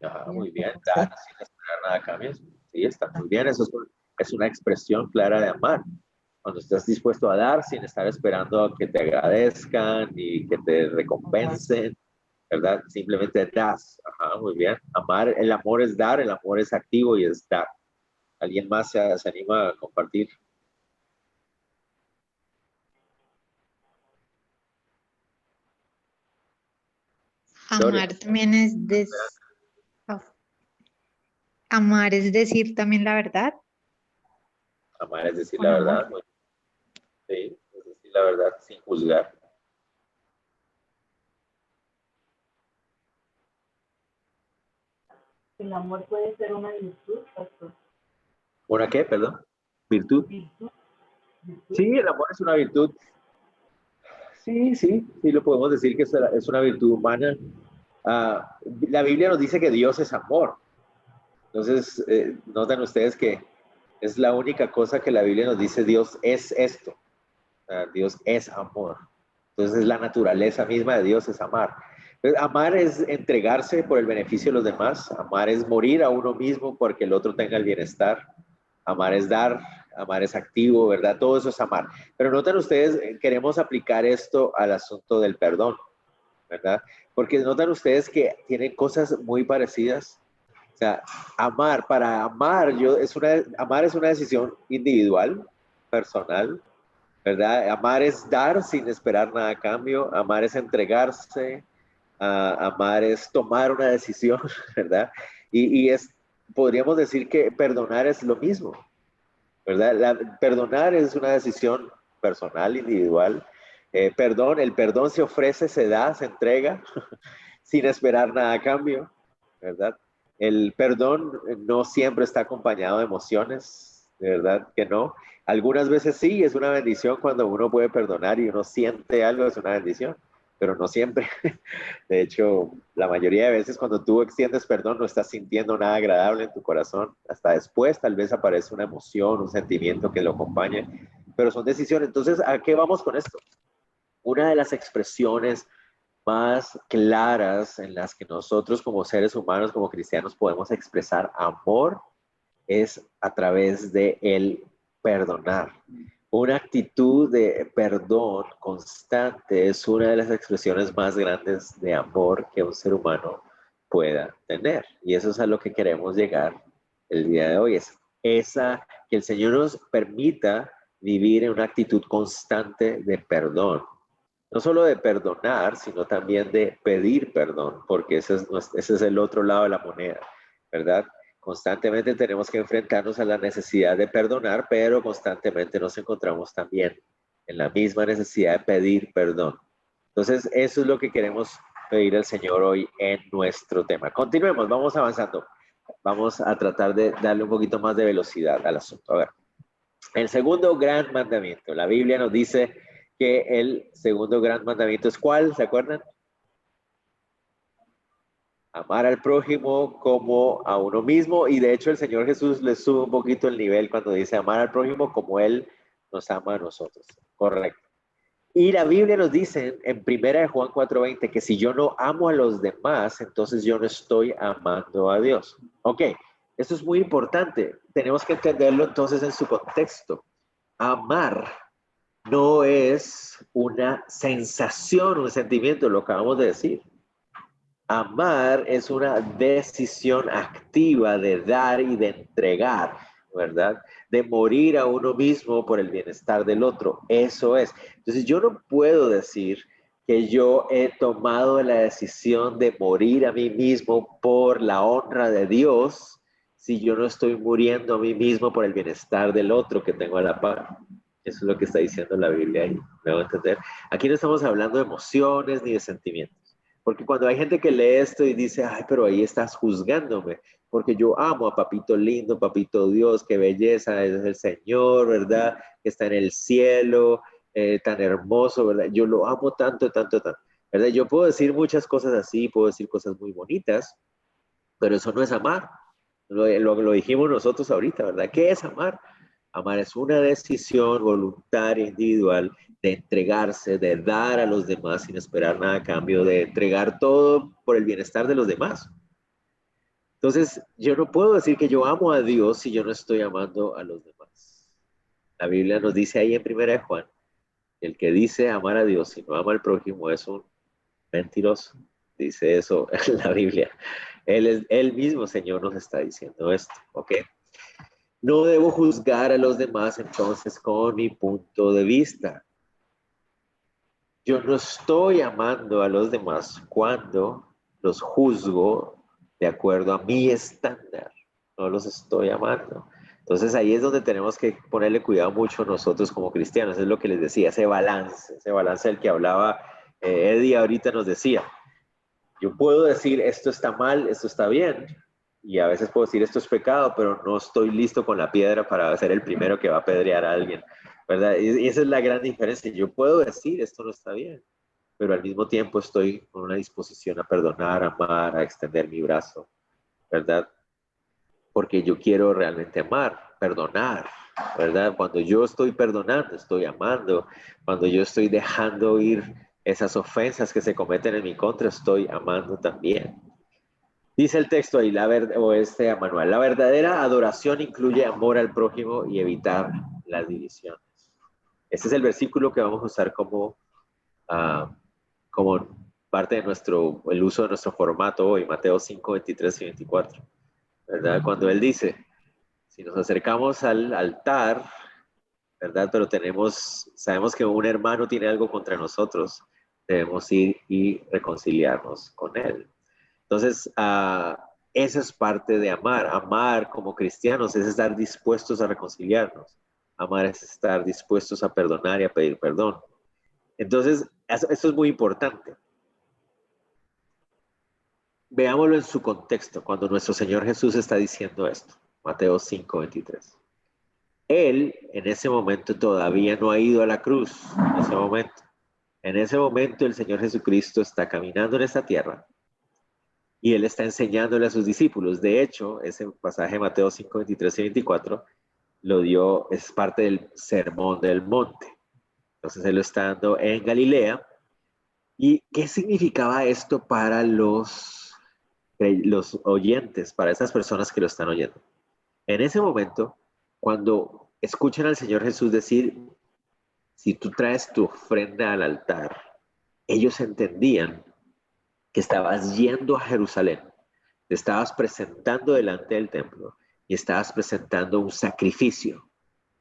Ajá, muy bien, dar sin esperar nada a cambio. Sí, está muy bien, eso es una expresión clara de amar. Cuando estás dispuesto a dar sin estar esperando a que te agradezcan y que te recompensen, ¿verdad? Simplemente das. Ajá, muy bien. Amar, el amor es dar, el amor es activo y es dar. ¿Alguien más se anima a compartir? Gloria. Amar también es amar es decir también la verdad. Amar es decir Con la amor. verdad. Sí, es decir la verdad sin juzgar. El amor puede ser una virtud, pastor. ¿Una qué, perdón? ¿Virtud? Virtud. Sí, el amor es una virtud. Sí, lo podemos decir que es una virtud humana. La Biblia nos dice que Dios es amor. Entonces, notan ustedes que es la única cosa que la Biblia nos dice, Dios es esto. Dios es amor. Entonces, la naturaleza misma de Dios es amar. Entonces, amar es entregarse por el beneficio de los demás. Amar es morir a uno mismo porque el otro tenga el bienestar. Amar es dar, amar es activo, ¿verdad? Todo eso es amar. Pero notan ustedes, queremos aplicar esto al asunto del perdón, ¿verdad? Porque notan ustedes que tienen cosas muy parecidas. O sea, amar, para amar, amar es una decisión individual, personal, ¿verdad? Amar es dar sin esperar nada a cambio, amar es entregarse, amar es tomar una decisión, ¿verdad? Podríamos decir que perdonar es lo mismo, ¿verdad? Perdonar es una decisión personal, individual. El perdón se ofrece, se da, se entrega, sin esperar nada a cambio, ¿verdad? El perdón no siempre está acompañado de emociones, de verdad que no. Algunas veces sí, es una bendición cuando uno puede perdonar y uno siente algo, es una bendición, pero no siempre. De hecho, la mayoría de veces cuando tú extiendes perdón no estás sintiendo nada agradable en tu corazón. Hasta después tal vez aparece una emoción, un sentimiento que lo acompañe, pero son decisiones. Entonces, ¿a qué vamos con esto? Una de las expresiones más claras en las que nosotros como seres humanos, como cristianos, podemos expresar amor es a través de el perdonar. Una actitud de perdón constante es una de las expresiones más grandes de amor que un ser humano pueda tener. Y eso es a lo que queremos llegar el día de hoy. Que el Señor nos permita vivir en una actitud constante de perdón. No solo de perdonar, sino también de pedir perdón, porque ese es el otro lado de la moneda, ¿verdad? Constantemente tenemos que enfrentarnos a la necesidad de perdonar, pero constantemente nos encontramos también en la misma necesidad de pedir perdón. Entonces, eso es lo que queremos pedir al Señor hoy en nuestro tema. Continuemos, vamos avanzando. Vamos a tratar de darle un poquito más de velocidad al asunto. A ver, el segundo gran mandamiento. La Biblia nos dice que el segundo gran mandamiento es ¿cuál? ¿Se acuerdan? Amar al prójimo como a uno mismo, y de hecho el Señor Jesús le sube un poquito el nivel cuando dice amar al prójimo como Él nos ama a nosotros. Correcto. Y la Biblia nos dice en 1 Juan 4:20 que si yo no amo a los demás, entonces yo no estoy amando a Dios. Ok, esto es muy importante. Tenemos que entenderlo entonces en su contexto. Amar no es una sensación, un sentimiento, lo acabamos de decir. Amar es una decisión activa de dar y de entregar, ¿verdad? De morir a uno mismo por el bienestar del otro. Eso es. Entonces yo no puedo decir que yo he tomado la decisión de morir a mí mismo por la honra de Dios si yo no estoy muriendo a mí mismo por el bienestar del otro que tengo a la par. Eso es lo que está diciendo la Biblia ahí. ¿Me voy a entender? Aquí no estamos hablando de emociones ni de sentimientos. Porque cuando hay gente que lee esto y dice, ay, pero ahí estás juzgándome, porque yo amo a papito lindo, papito Dios, qué belleza es el Señor, ¿verdad? Que está en el cielo, tan hermoso, ¿verdad? Yo lo amo tanto, tanto, tanto, ¿verdad? Yo puedo decir muchas cosas así, puedo decir cosas muy bonitas, pero eso no es amar. Lo dijimos nosotros ahorita, ¿verdad? ¿Qué es amar? Amar es una decisión voluntaria, individual, de entregarse, de dar a los demás sin esperar nada a cambio, de entregar todo por el bienestar de los demás. Entonces, yo no puedo decir que yo amo a Dios si yo no estoy amando a los demás. La Biblia nos dice ahí en 1 Juan, el que dice amar a Dios y no ama al prójimo es un mentiroso. Dice eso en la Biblia. Él mismo, Señor, nos está diciendo esto, ¿ok? No debo juzgar a los demás entonces con mi punto de vista. Yo no estoy amando a los demás cuando los juzgo de acuerdo a mi estándar. No los estoy amando. Entonces ahí es donde tenemos que ponerle cuidado mucho nosotros como cristianos. Es lo que les decía, ese balance del que hablaba Eddie ahorita nos decía. Yo puedo decir esto está mal, esto está bien. Y a veces puedo decir esto es pecado, pero no estoy listo con la piedra para ser el primero que va a apedrear a alguien, ¿verdad? Y esa es la gran diferencia. Yo puedo decir esto no está bien, pero al mismo tiempo estoy con una disposición a perdonar, a amar, a extender mi brazo, ¿verdad? Porque yo quiero realmente amar, perdonar, ¿verdad? Cuando yo estoy perdonando, estoy amando. Cuando yo estoy dejando ir esas ofensas que se cometen en mi contra, estoy amando también. Dice el texto ahí, manual, la verdadera adoración incluye amor al prójimo y evitar las divisiones. Este es el versículo que vamos a usar como parte de el uso de nuestro formato hoy, Mateo 5, 23 y 24, ¿verdad? Cuando él dice, si nos acercamos al altar, ¿verdad? Pero sabemos que un hermano tiene algo contra nosotros, debemos ir y reconciliarnos con él. Entonces, eso es parte de amar. Amar como cristianos es estar dispuestos a reconciliarnos. Amar es estar dispuestos a perdonar y a pedir perdón. Entonces, eso es muy importante. Veámoslo en su contexto, cuando nuestro Señor Jesús está diciendo esto. Mateo 5, 23. Él, en ese momento, todavía no ha ido a la cruz. En ese momento, el Señor Jesucristo está caminando en esta tierra. Y él está enseñándole a sus discípulos. De hecho, ese pasaje de Mateo 5, 23 y 24 es parte del Sermón del Monte. Entonces él lo está dando en Galilea. ¿Y qué significaba esto para los oyentes, para esas personas que lo están oyendo? En ese momento, cuando escuchan al Señor Jesús decir, si tú traes tu ofrenda al altar, ellos entendían que estabas yendo a Jerusalén, te estabas presentando delante del templo y estabas presentando un sacrificio,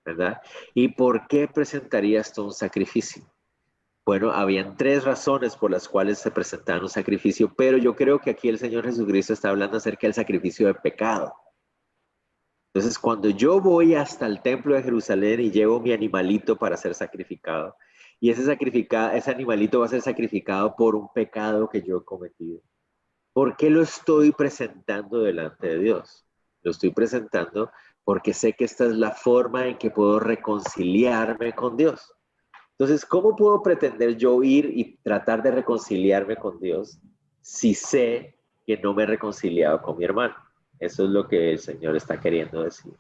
¿verdad? ¿Y por qué presentarías tú un sacrificio? Bueno, habían 3 razones por las cuales se presentaba un sacrificio, pero yo creo que aquí el Señor Jesucristo está hablando acerca del sacrificio de pecado. Entonces, cuando yo voy hasta el templo de Jerusalén y llevo mi animalito para ser sacrificado, y ese animalito va a ser sacrificado por un pecado que yo he cometido, ¿por qué lo estoy presentando delante de Dios? Lo estoy presentando porque sé que esta es la forma en que puedo reconciliarme con Dios. Entonces, ¿cómo puedo pretender yo ir y tratar de reconciliarme con Dios si sé que no me he reconciliado con mi hermano? Eso es lo que el Señor está queriendo decir.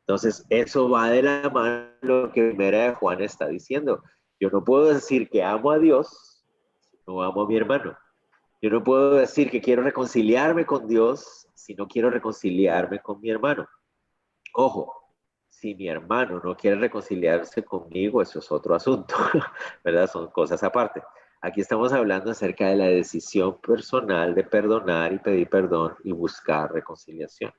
Entonces, eso va de la mano de lo que Primera de Juan está diciendo. Yo no puedo decir que amo a Dios si no amo a mi hermano. Yo no puedo decir que quiero reconciliarme con Dios si no quiero reconciliarme con mi hermano. Ojo, si mi hermano no quiere reconciliarse conmigo, eso es otro asunto, ¿verdad? Son cosas aparte. Aquí estamos hablando acerca de la decisión personal de perdonar y pedir perdón y buscar reconciliación.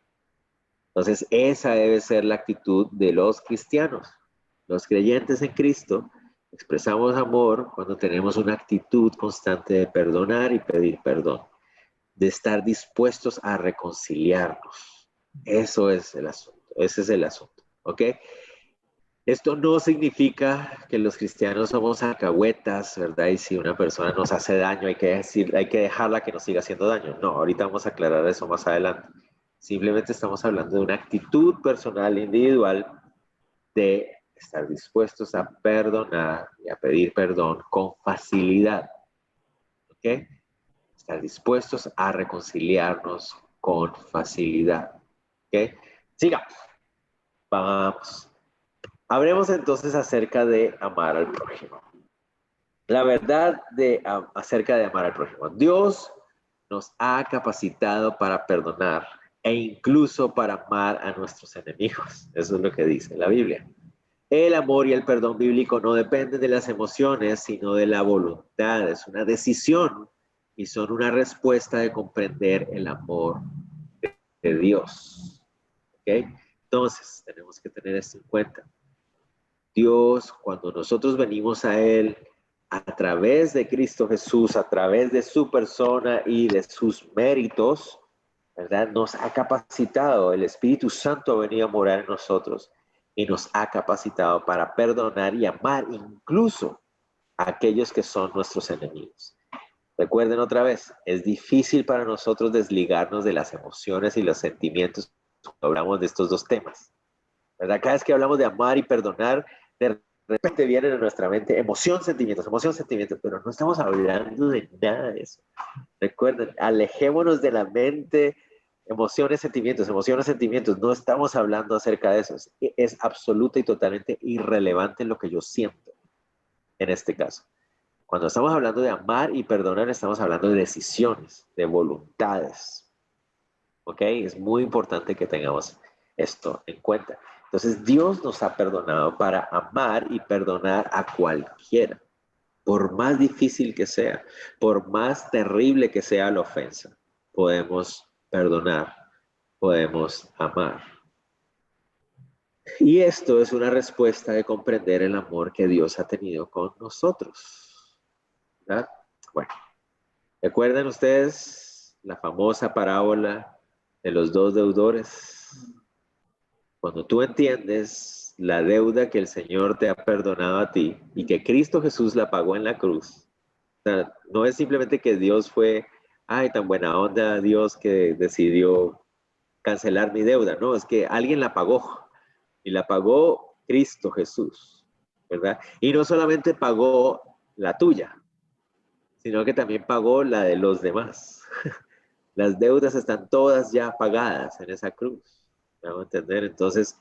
Entonces, esa debe ser la actitud de los cristianos. Los creyentes en Cristo expresamos amor cuando tenemos una actitud constante de perdonar y pedir perdón, de estar dispuestos a reconciliarnos. Eso es el asunto, ese es el asunto, ¿ok? Esto no significa que los cristianos somos alcahuetas, ¿verdad? Y si una persona nos hace daño, hay que dejarla que nos siga haciendo daño. No, ahorita vamos a aclarar eso más adelante. Simplemente estamos hablando de una actitud personal, individual, de estar dispuestos a perdonar y a pedir perdón con facilidad, ¿ok? Estar dispuestos a reconciliarnos con facilidad. ¿Ok? Sigamos. Vamos. Hablemos entonces acerca de amar al prójimo. La verdad acerca de amar al prójimo. Dios nos ha capacitado para perdonar e incluso para amar a nuestros enemigos. Eso es lo que dice la Biblia. El amor y el perdón bíblico no dependen de las emociones, sino de la voluntad. Es una decisión y son una respuesta de comprender el amor de Dios. ¿Okay? Entonces, tenemos que tener esto en cuenta. Dios, cuando nosotros venimos a Él, a través de Cristo Jesús, a través de su persona y de sus méritos, ¿verdad? Nos ha capacitado, el Espíritu Santo ha venido a morar en nosotros y nos ha capacitado para perdonar y amar incluso a aquellos que son nuestros enemigos. Recuerden otra vez, es difícil para nosotros desligarnos de las emociones y los sentimientos cuando hablamos de estos dos temas, ¿verdad? Cada vez que hablamos de amar y perdonar, de repente vienen a nuestra mente emoción, sentimientos, pero no estamos hablando de nada de eso. Recuerden, alejémonos de la mente emociones, sentimientos, no estamos hablando acerca de eso. Es absoluta y totalmente irrelevante lo que yo siento en este caso. Cuando estamos hablando de amar y perdonar, estamos hablando de decisiones, de voluntades. ¿Ok? Es muy importante que tengamos esto en cuenta. Entonces, Dios nos ha perdonado para amar y perdonar a cualquiera, por más difícil que sea, por más terrible que sea la ofensa. Podemos perdonar, podemos amar. Y esto es una respuesta de comprender el amor que Dios ha tenido con nosotros, ¿verdad? Bueno, ¿recuerdan ustedes la famosa parábola de los dos deudores? Cuando tú entiendes la deuda que el Señor te ha perdonado a ti y que Cristo Jesús la pagó en la cruz, o sea, no es simplemente que Dios fue, ay, tan buena onda Dios que decidió cancelar mi deuda, no, es que alguien la pagó y la pagó Cristo Jesús, ¿verdad? Y no solamente pagó la tuya, sino que también pagó la de los demás. Las deudas están todas ya pagadas en esa cruz. ¿Me hago entender? Entonces,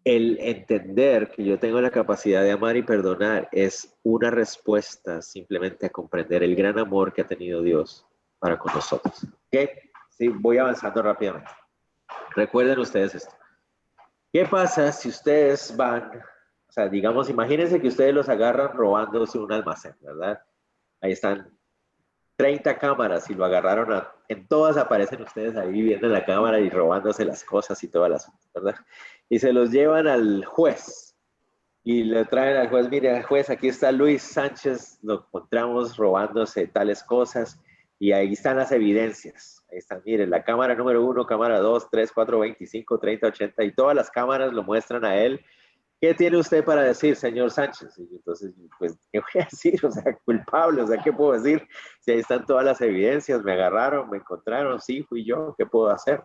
el entender que yo tengo la capacidad de amar y perdonar es una respuesta simplemente a comprender el gran amor que ha tenido Dios para con nosotros. ¿Ok? Sí, voy avanzando rápidamente. Recuerden ustedes esto. ¿Qué pasa si ustedes van, o sea, digamos, imagínense que ustedes los agarran robándose un almacén, ¿verdad? Ahí están 30 cámaras y lo agarraron, en todas aparecen ustedes ahí viendo la cámara y robándose las cosas y todas las, ¿verdad? Y se los llevan al juez y le traen al juez, mire, juez, aquí está Luis Sánchez, lo encontramos robándose tales cosas y ahí están las evidencias. Ahí están, miren, la cámara número 1, cámara 2, 3, 4, 25, 30, 80 y todas las cámaras lo muestran a él. ¿Qué tiene usted para decir, señor Sánchez? Y entonces, pues, ¿qué voy a decir? O sea, culpable, o sea, ¿qué puedo decir? Si ahí están todas las evidencias, me agarraron, me encontraron, sí, fui yo, ¿qué puedo hacer?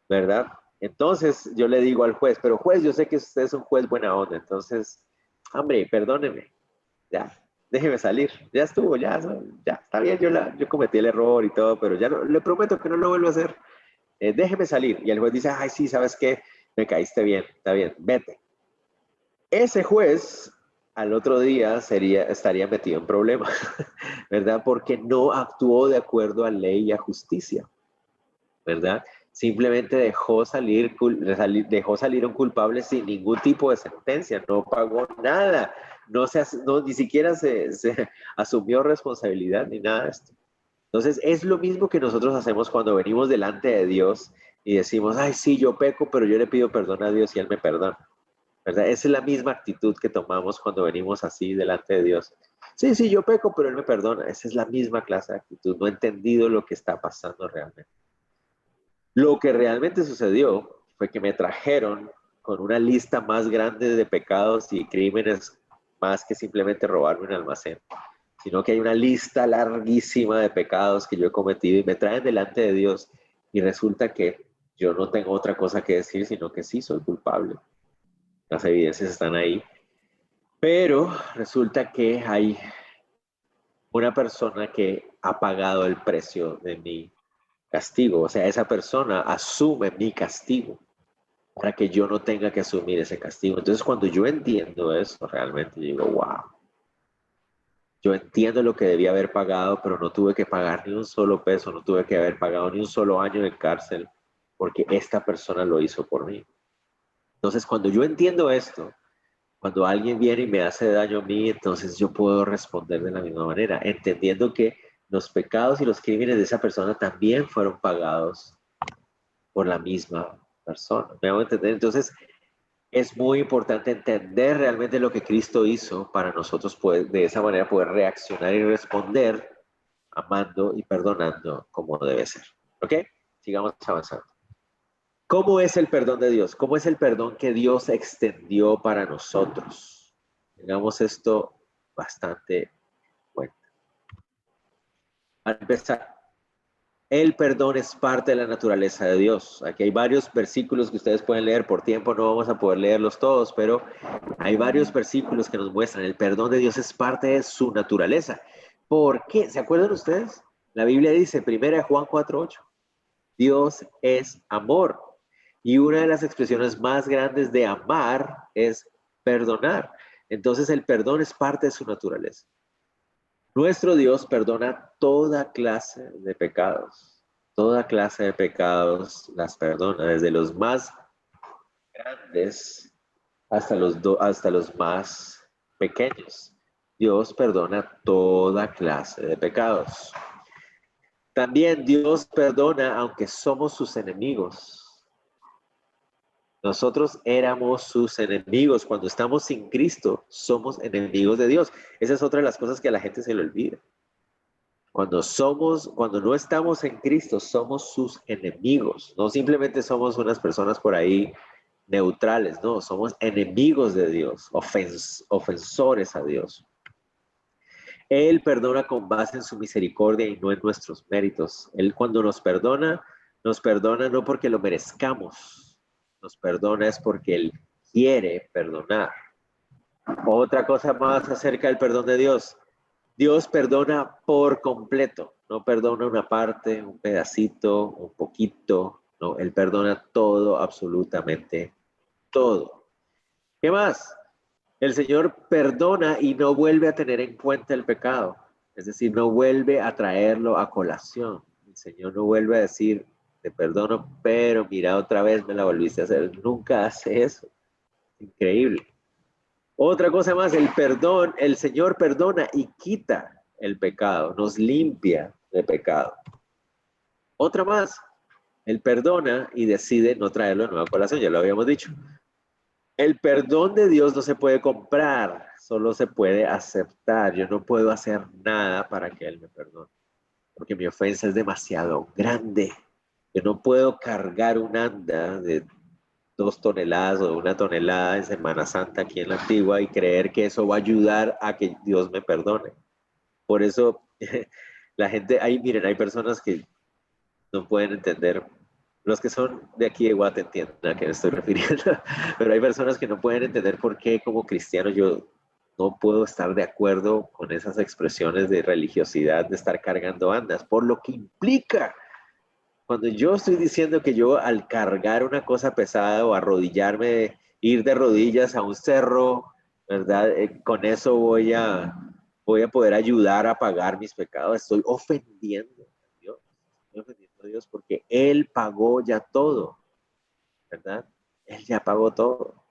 ¿Verdad? Entonces, yo le digo al juez, pero juez, yo sé que usted es un juez buena onda, entonces, hombre, perdóneme, ya, déjeme salir, ya estuvo, ya, está bien, yo cometí el error y todo, pero ya le prometo que no lo vuelvo a hacer, déjeme salir. Y el juez dice, ay, sí, ¿sabes qué? Me caíste bien, está bien, vete. Ese juez al otro día estaría metido en problemas, ¿verdad? Porque no actuó de acuerdo a ley y a justicia, ¿verdad? Simplemente dejó salir un culpable sin ningún tipo de sentencia, no pagó nada, ni siquiera se asumió responsabilidad ni nada de esto. Entonces, es lo mismo que nosotros hacemos cuando venimos delante de Dios y decimos, ay, sí, yo peco, pero yo le pido perdón a Dios y Él me perdona. ¿Verdad? Esa es la misma actitud que tomamos cuando venimos así delante de Dios. Sí, sí, yo peco, pero Él me perdona. Esa es la misma clase de actitud. No he entendido lo que está pasando realmente. Lo que realmente sucedió fue que me trajeron con una lista más grande de pecados y crímenes, más que simplemente robarme un almacén, sino que hay una lista larguísima de pecados que yo he cometido y me traen delante de Dios y resulta que yo no tengo otra cosa que decir, sino que sí soy culpable. Las evidencias están ahí, pero resulta que hay una persona que ha pagado el precio de mi castigo, o sea, esa persona asume mi castigo para que yo no tenga que asumir ese castigo. Entonces, cuando yo entiendo eso, realmente digo, wow, yo entiendo lo que debía haber pagado, pero no tuve que pagar ni un solo peso, no tuve que haber pagado ni un solo año de cárcel, porque esta persona lo hizo por mí. Entonces, cuando yo entiendo esto, cuando alguien viene y me hace daño a mí, entonces yo puedo responder de la misma manera, entendiendo que los pecados y los crímenes de esa persona también fueron pagados por la misma persona. ¿Me hago entender? Entonces, es muy importante entender realmente lo que Cristo hizo para nosotros poder, de esa manera poder reaccionar y responder amando y perdonando como debe ser. ¿Ok? Sigamos avanzando. ¿Cómo es el perdón de Dios? ¿Cómo es el perdón que Dios extendió para nosotros? Tengamos esto bastante en cuenta. Para empezar, el perdón es parte de la naturaleza de Dios. Aquí hay varios versículos que ustedes pueden leer. Por tiempo no vamos a poder leerlos todos, pero hay varios versículos que nos muestran el perdón de Dios es parte de su naturaleza. ¿Por qué? ¿Se acuerdan ustedes? La Biblia dice, 1 Juan 4:8, Dios es amor. Y una de las expresiones más grandes de amar es perdonar. Entonces el perdón es parte de su naturaleza. Nuestro Dios perdona toda clase de pecados. Toda clase de pecados las perdona, desde los más grandes hasta los más pequeños. Dios perdona toda clase de pecados. También Dios perdona aunque somos sus enemigos. Nosotros éramos sus enemigos. Cuando estamos sin Cristo, somos enemigos de Dios. Esa es otra de las cosas que a la gente se le olvida. Cuando no estamos en Cristo, somos sus enemigos. No simplemente somos unas personas por ahí neutrales, no, somos enemigos de Dios, ofensores a Dios. Él perdona con base en su misericordia y no en nuestros méritos. Él cuando nos perdona no porque lo merezcamos. Nos perdona es porque Él quiere perdonar. Otra cosa más acerca del perdón de Dios. Dios perdona por completo. No perdona una parte, un pedacito, un poquito. No, Él perdona todo, absolutamente todo. ¿Qué más? El Señor perdona y no vuelve a tener en cuenta el pecado. Es decir, no vuelve a traerlo a colación. El Señor no vuelve a decir, te perdono, pero mira, otra vez me la volviste a hacer. Nunca hace eso. Increíble. Otra cosa más, el Señor perdona y quita el pecado, nos limpia de pecado. Otra más, Él perdona y decide no traerlo de nuevo a colación, ya lo habíamos dicho. El perdón de Dios no se puede comprar, solo se puede aceptar. Yo no puedo hacer nada para que Él me perdone, porque mi ofensa es demasiado grande. Yo no puedo cargar un anda de 2 toneladas o 1 tonelada en Semana Santa aquí en la Antigua y creer que eso va a ayudar a que Dios me perdone. Por eso la gente, miren, hay personas que no pueden entender. Los que son de aquí de Guate entienden a qué me estoy refiriendo, pero hay personas que no pueden entender por qué como cristiano yo no puedo estar de acuerdo con esas expresiones de religiosidad, de estar cargando andas, por lo que implica. Cuando yo estoy diciendo que yo al cargar una cosa pesada o arrodillarme, ir de rodillas a un cerro, ¿verdad? Con eso voy a poder ayudar a pagar mis pecados. Estoy ofendiendo a Dios. Estoy ofendiendo a Dios porque Él pagó ya todo, ¿verdad? Él ya pagó todo.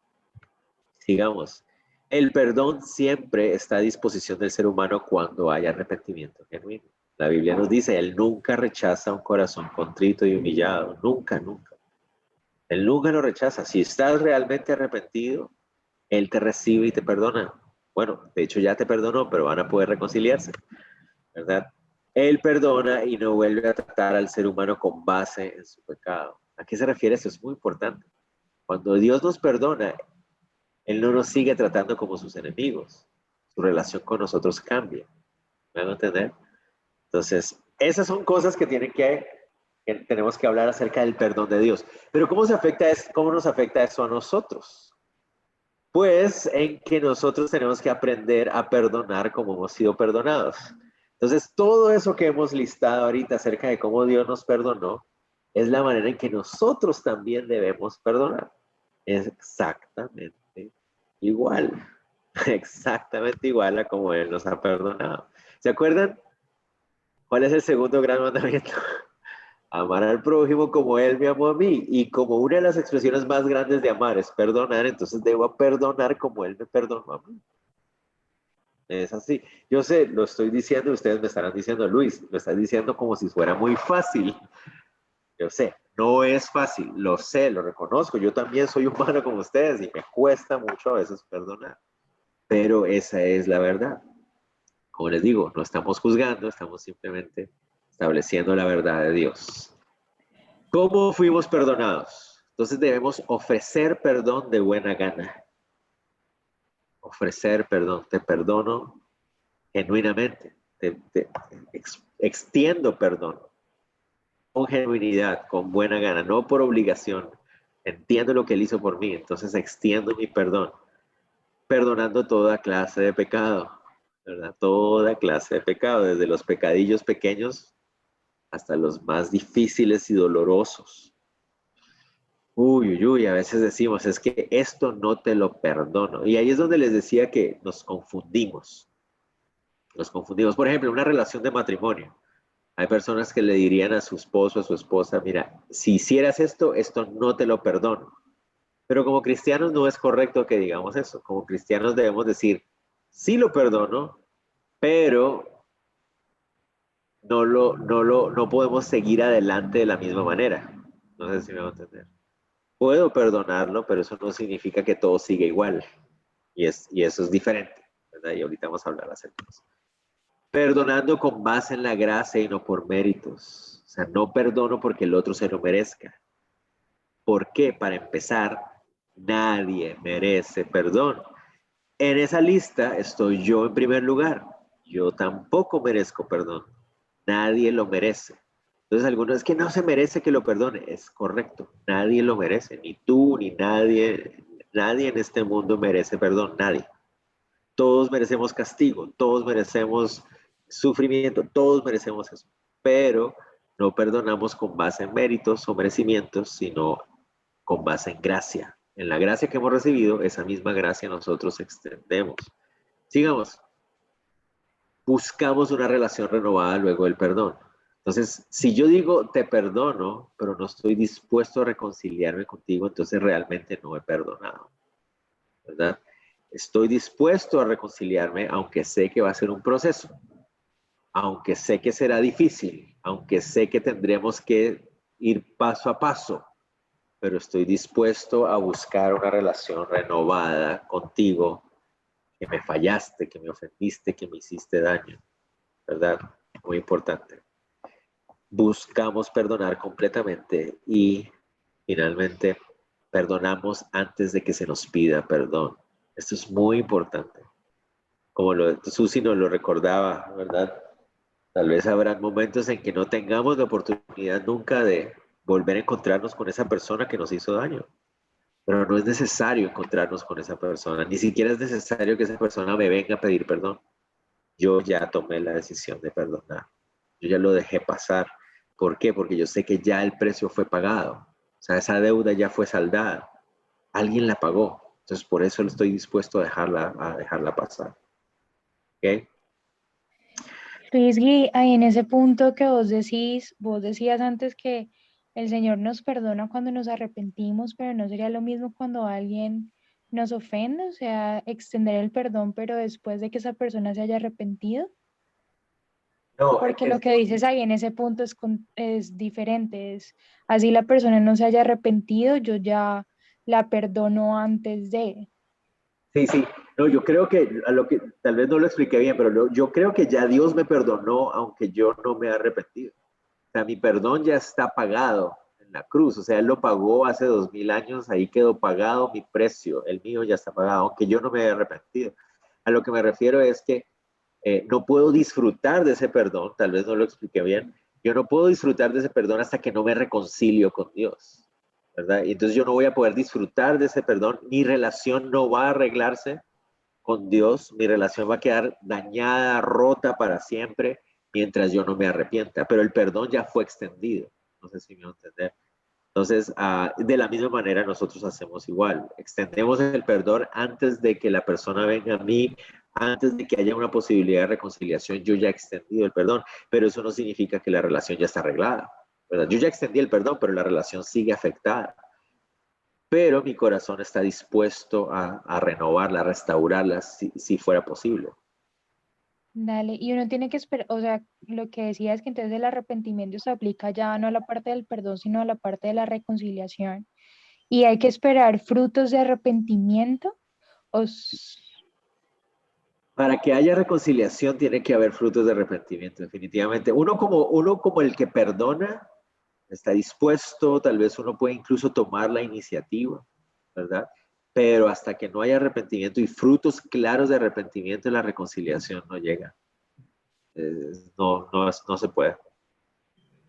Sigamos. El perdón siempre está a disposición del ser humano cuando hay arrepentimiento genuino. La Biblia nos dice, Él nunca rechaza un corazón contrito y humillado. Nunca, nunca. Él nunca lo rechaza. Si estás realmente arrepentido, Él te recibe y te perdona. Bueno, de hecho ya te perdonó, pero van a poder reconciliarse, ¿verdad? Él perdona y no vuelve a tratar al ser humano con base en su pecado. ¿A qué se refiere eso? Es muy importante. Cuando Dios nos perdona, Él no nos sigue tratando como sus enemigos. Su relación con nosotros cambia. ¿Me van a entender? Entonces, esas son cosas que tenemos que hablar acerca del perdón de Dios. Pero ¿cómo nos afecta eso a nosotros? Pues en que nosotros tenemos que aprender a perdonar como hemos sido perdonados. Entonces, todo eso que hemos listado ahorita acerca de cómo Dios nos perdonó, es la manera en que nosotros también debemos perdonar. Es exactamente igual. Exactamente igual a como Él nos ha perdonado. ¿Se acuerdan? ¿Cuál es el segundo gran mandamiento? Amar al prójimo como Él me amó a mí. Y como una de las expresiones más grandes de amar es perdonar, entonces debo perdonar como Él me perdonó a mí. Es así. Yo sé, lo estoy diciendo, ustedes me estarán diciendo, Luis, lo estás diciendo como si fuera muy fácil. Yo sé, No es fácil, lo sé, lo reconozco. Yo también soy humano como ustedes y me cuesta mucho a veces perdonar. Pero esa es la verdad. Como les digo, no estamos juzgando, estamos simplemente estableciendo la verdad de Dios. ¿Cómo fuimos perdonados? Entonces debemos ofrecer perdón de buena gana. Ofrecer perdón. Te perdono genuinamente. Extiendo perdón. Con genuinidad, con buena gana, no por obligación. Entiendo lo que Él hizo por mí, entonces extiendo mi perdón. Perdonando toda clase de pecado, ¿verdad? Toda clase de pecado, desde los pecadillos pequeños hasta los más difíciles y dolorosos. Uy, a veces decimos, es que esto no te lo perdono. Y ahí es donde les decía que nos confundimos. Nos confundimos. Por ejemplo, en una relación de matrimonio. Hay personas que le dirían a su esposo, a su esposa, mira, si hicieras esto, esto no te lo perdono. Pero como cristianos no es correcto que digamos eso. Como cristianos debemos decir, sí lo perdono, pero no podemos seguir adelante de la misma manera. No sé si me va a entender. Puedo perdonarlo, pero eso no significa que todo siga igual. Y eso es diferente, ¿verdad? Y ahorita vamos a hablar acerca de eso. Perdonando con base en la gracia y no por méritos. O sea, no perdono porque el otro se lo merezca. ¿Por qué? Para empezar, nadie merece perdón. En esa lista estoy yo en primer lugar. Yo tampoco merezco perdón. Nadie lo merece. Entonces algunos es que no se merece que lo perdone. Es correcto. Nadie lo merece. Ni tú, ni nadie. Nadie en este mundo merece perdón. Nadie. Todos merecemos castigo. Todos merecemos sufrimiento. Todos merecemos eso. Pero no perdonamos con base en méritos o merecimientos, sino con base en gracia. En la gracia que hemos recibido, esa misma gracia nosotros extendemos. Sigamos. Buscamos una relación renovada luego del perdón. Entonces, si yo digo te perdono, pero no estoy dispuesto a reconciliarme contigo, entonces realmente no he perdonado, ¿verdad? Estoy dispuesto a reconciliarme, aunque sé que va a ser un proceso, aunque sé que será difícil, aunque sé que tendremos que ir paso a paso, pero estoy dispuesto a buscar una relación renovada contigo, que me fallaste, que me ofendiste, que me hiciste daño, ¿verdad? Muy importante. Buscamos perdonar completamente y finalmente perdonamos antes de que se nos pida perdón. Esto es muy importante. Como Susi nos lo recordaba, ¿verdad? Tal vez habrá momentos en que no tengamos la oportunidad nunca de volver a encontrarnos con esa persona que nos hizo daño. Pero no es necesario encontrarnos con esa persona. Ni siquiera es necesario que esa persona me venga a pedir perdón. Yo ya tomé la decisión de perdonar. Yo ya lo dejé pasar. ¿Por qué? Porque yo sé que ya el precio fue pagado. O sea, esa deuda ya fue saldada. Alguien la pagó. Entonces, por eso estoy dispuesto a dejarla pasar. ¿Ok? Luis Gui, ahí en ese punto que vos decías antes que el Señor nos perdona cuando nos arrepentimos, pero no sería lo mismo cuando alguien nos ofende, o sea, extender el perdón, pero después de que esa persona se haya arrepentido. No, Porque lo que dices ahí en ese punto es diferente, es así la persona no se haya arrepentido, yo ya la perdono antes de. sí. No, yo creo que, tal vez no lo expliqué bien, pero yo creo que ya Dios me perdonó, aunque yo no me he arrepentido. O sea, mi perdón ya está pagado en la cruz. O sea, Él lo pagó hace 2000 años, ahí quedó pagado mi precio. El mío ya está pagado, aunque yo no me he arrepentido. A lo que me refiero es que no puedo disfrutar de ese perdón, tal vez no lo expliqué bien. Yo no puedo disfrutar de ese perdón hasta que no me reconcilio con Dios, ¿verdad? Y entonces yo no voy a poder disfrutar de ese perdón. Mi relación no va a arreglarse con Dios, mi relación va a quedar dañada, rota para siempre, mientras yo no me arrepienta, pero el perdón ya fue extendido. No sé si me va a entender. Entonces, de la misma manera nosotros hacemos igual. Extendemos el perdón antes de que la persona venga a mí, antes de que haya una posibilidad de reconciliación. Yo ya he extendido el perdón, pero eso no significa que la relación ya está arreglada, ¿verdad? Yo ya extendí el perdón, pero la relación sigue afectada. Pero mi corazón está dispuesto a renovarla, a restaurarla, si fuera posible. Dale, y uno tiene que esperar, o sea, lo que decía es que entonces el arrepentimiento se aplica ya no a la parte del perdón, sino a la parte de la reconciliación. Y hay que esperar frutos de arrepentimiento. O, Para que haya reconciliación tiene que haber frutos de arrepentimiento, definitivamente. Uno como el que perdona, está dispuesto, tal vez uno puede incluso tomar la iniciativa, ¿verdad? Pero hasta que no haya arrepentimiento y frutos claros de arrepentimiento, la reconciliación no llega. No se puede.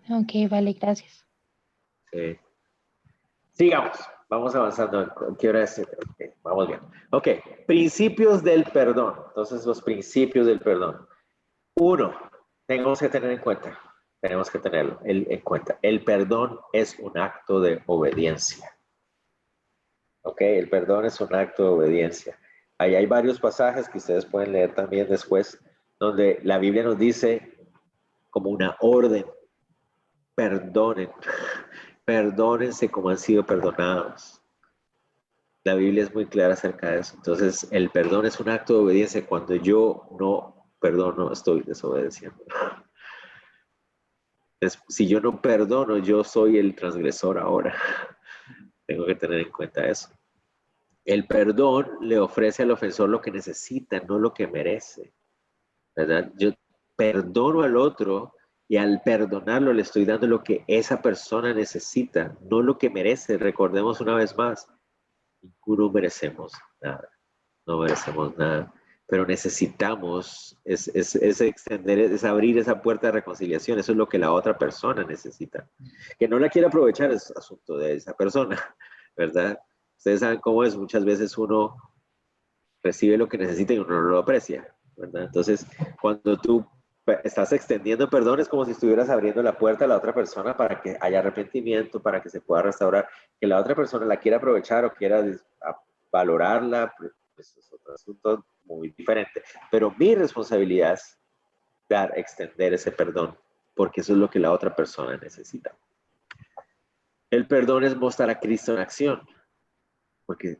ok, vale, gracias. Sí. Sigamos, vamos avanzando. ¿Qué hora es? Okay, vamos bien. Ok, principios del perdón. Entonces, los principios del perdón. Uno, tenemos que tener en cuenta, tenemos que tenerlo en cuenta. El perdón es un acto de obediencia. Ok, el perdón es un acto de obediencia. Ahí hay varios pasajes que ustedes pueden leer también después, donde la Biblia nos dice como una orden, perdonen, perdónense como han sido perdonados. La Biblia es muy clara acerca de eso. Entonces, el perdón es un acto de obediencia. Cuando yo no perdono, estoy desobedeciendo. Si yo no perdono, yo soy el transgresor ahora. Tengo que tener en cuenta eso. El perdón le ofrece al ofensor lo que necesita, no lo que merece, ¿verdad? Yo perdono al otro y al perdonarlo le estoy dando lo que esa persona necesita, no lo que merece. Recordemos una vez más, ninguno merecemos nada, no merecemos nada, pero necesitamos es extender, es abrir esa puerta de reconciliación. Eso es lo que la otra persona necesita. Que no la quiera aprovechar es asunto de esa persona, ¿verdad? Ustedes saben cómo es, muchas veces uno recibe lo que necesita y uno no lo aprecia, ¿verdad? Entonces, cuando tú estás extendiendo perdón, es como si estuvieras abriendo la puerta a la otra persona para que haya arrepentimiento, para que se pueda restaurar, que la otra persona la quiera aprovechar o quiera valorarla, pues es otro asunto muy diferente. Pero mi responsabilidad es extender ese perdón, porque eso es lo que la otra persona necesita. El perdón es mostrar a Cristo en acción, porque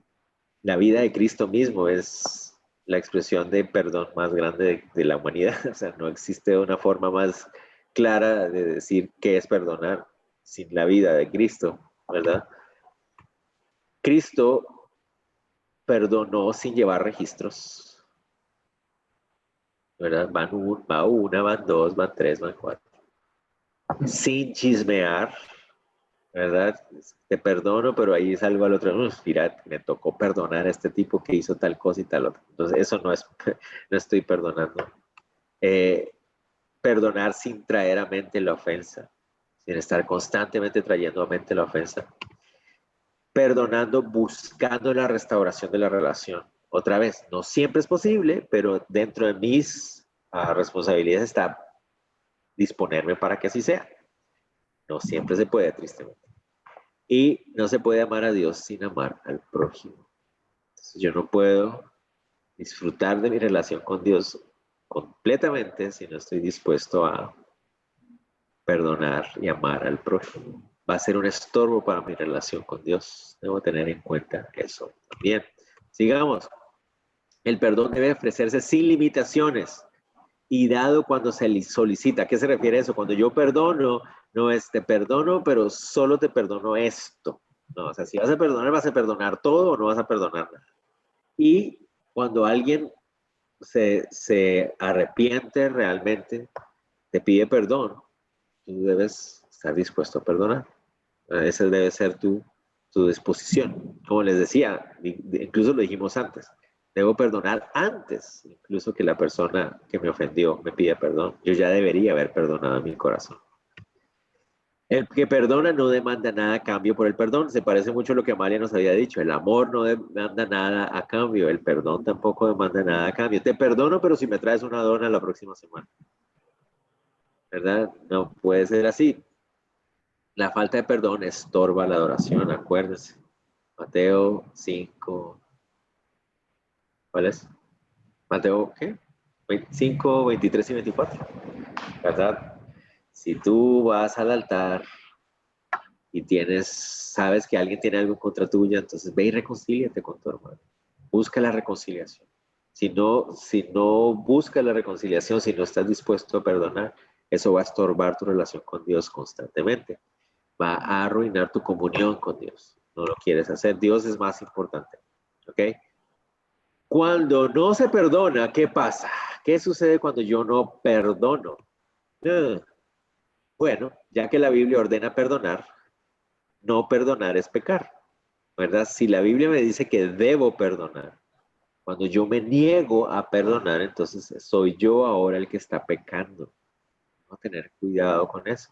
la vida de Cristo mismo es la expresión de perdón más grande de la humanidad. O sea, no existe una forma más clara de decir qué es perdonar sin la vida de Cristo, ¿verdad? Cristo perdonó sin llevar registros, ¿verdad? Va una, van dos, van tres, van cuatro. Sin chismear, ¿verdad? Te perdono, pero ahí salgo al otro. Mira, me tocó perdonar a este tipo que hizo tal cosa y tal otra. Entonces, eso no estoy perdonando. Perdonar sin traer a mente la ofensa, sin estar constantemente trayendo a mente la ofensa. Perdonando, buscando la restauración de la relación. Otra vez, no siempre es posible, pero dentro de mis responsabilidades está disponerme para que así sea. No siempre se puede, tristemente. Y no se puede amar a Dios sin amar al prójimo. Entonces, yo no puedo disfrutar de mi relación con Dios completamente si no estoy dispuesto a perdonar y amar al prójimo. Va a ser un estorbo para mi relación con Dios. Debo tener en cuenta eso también. Sigamos. El perdón debe ofrecerse sin limitaciones y dado cuando se le solicita. ¿A qué se refiere eso? Cuando yo perdono, no es te perdono, pero solo te perdono esto. No, o sea, si vas a perdonar todo o no vas a perdonar nada. Y cuando alguien se arrepiente realmente, te pide perdón, tú debes estar dispuesto a perdonar. Esa debe ser tu disposición. Como les decía, incluso lo dijimos antes, debo perdonar antes, incluso que la persona que me ofendió me pida perdón. Yo ya debería haber perdonado en mi corazón. El que perdona no demanda nada a cambio por el perdón. Se parece mucho a lo que Amalia nos había dicho. El amor no demanda nada a cambio. El perdón tampoco demanda nada a cambio. Te perdono, pero si me traes una dona la próxima semana. ¿Verdad? No puede ser así. La falta de perdón estorba la adoración, acuérdense. Mateo 5. ¿Cuál es? Mateo, ¿qué? 5, 23 y 24. ¿Verdad? Si tú vas al altar y sabes que alguien tiene algo contra tuya, entonces ve y reconcíliate con tu hermano. Busca la reconciliación. Si no buscas la reconciliación, si no estás dispuesto a perdonar, eso va a estorbar tu relación con Dios constantemente. Va a arruinar tu comunión con Dios. No lo quieres hacer. Dios es más importante. ¿Ok? Cuando no se perdona, ¿qué pasa? ¿Qué sucede cuando yo no perdono? Bueno, ya que la Biblia ordena perdonar, no perdonar es pecar, ¿verdad? Si la Biblia me dice que debo perdonar, cuando yo me niego a perdonar, entonces soy yo ahora el que está pecando. Vamos a tener cuidado con eso.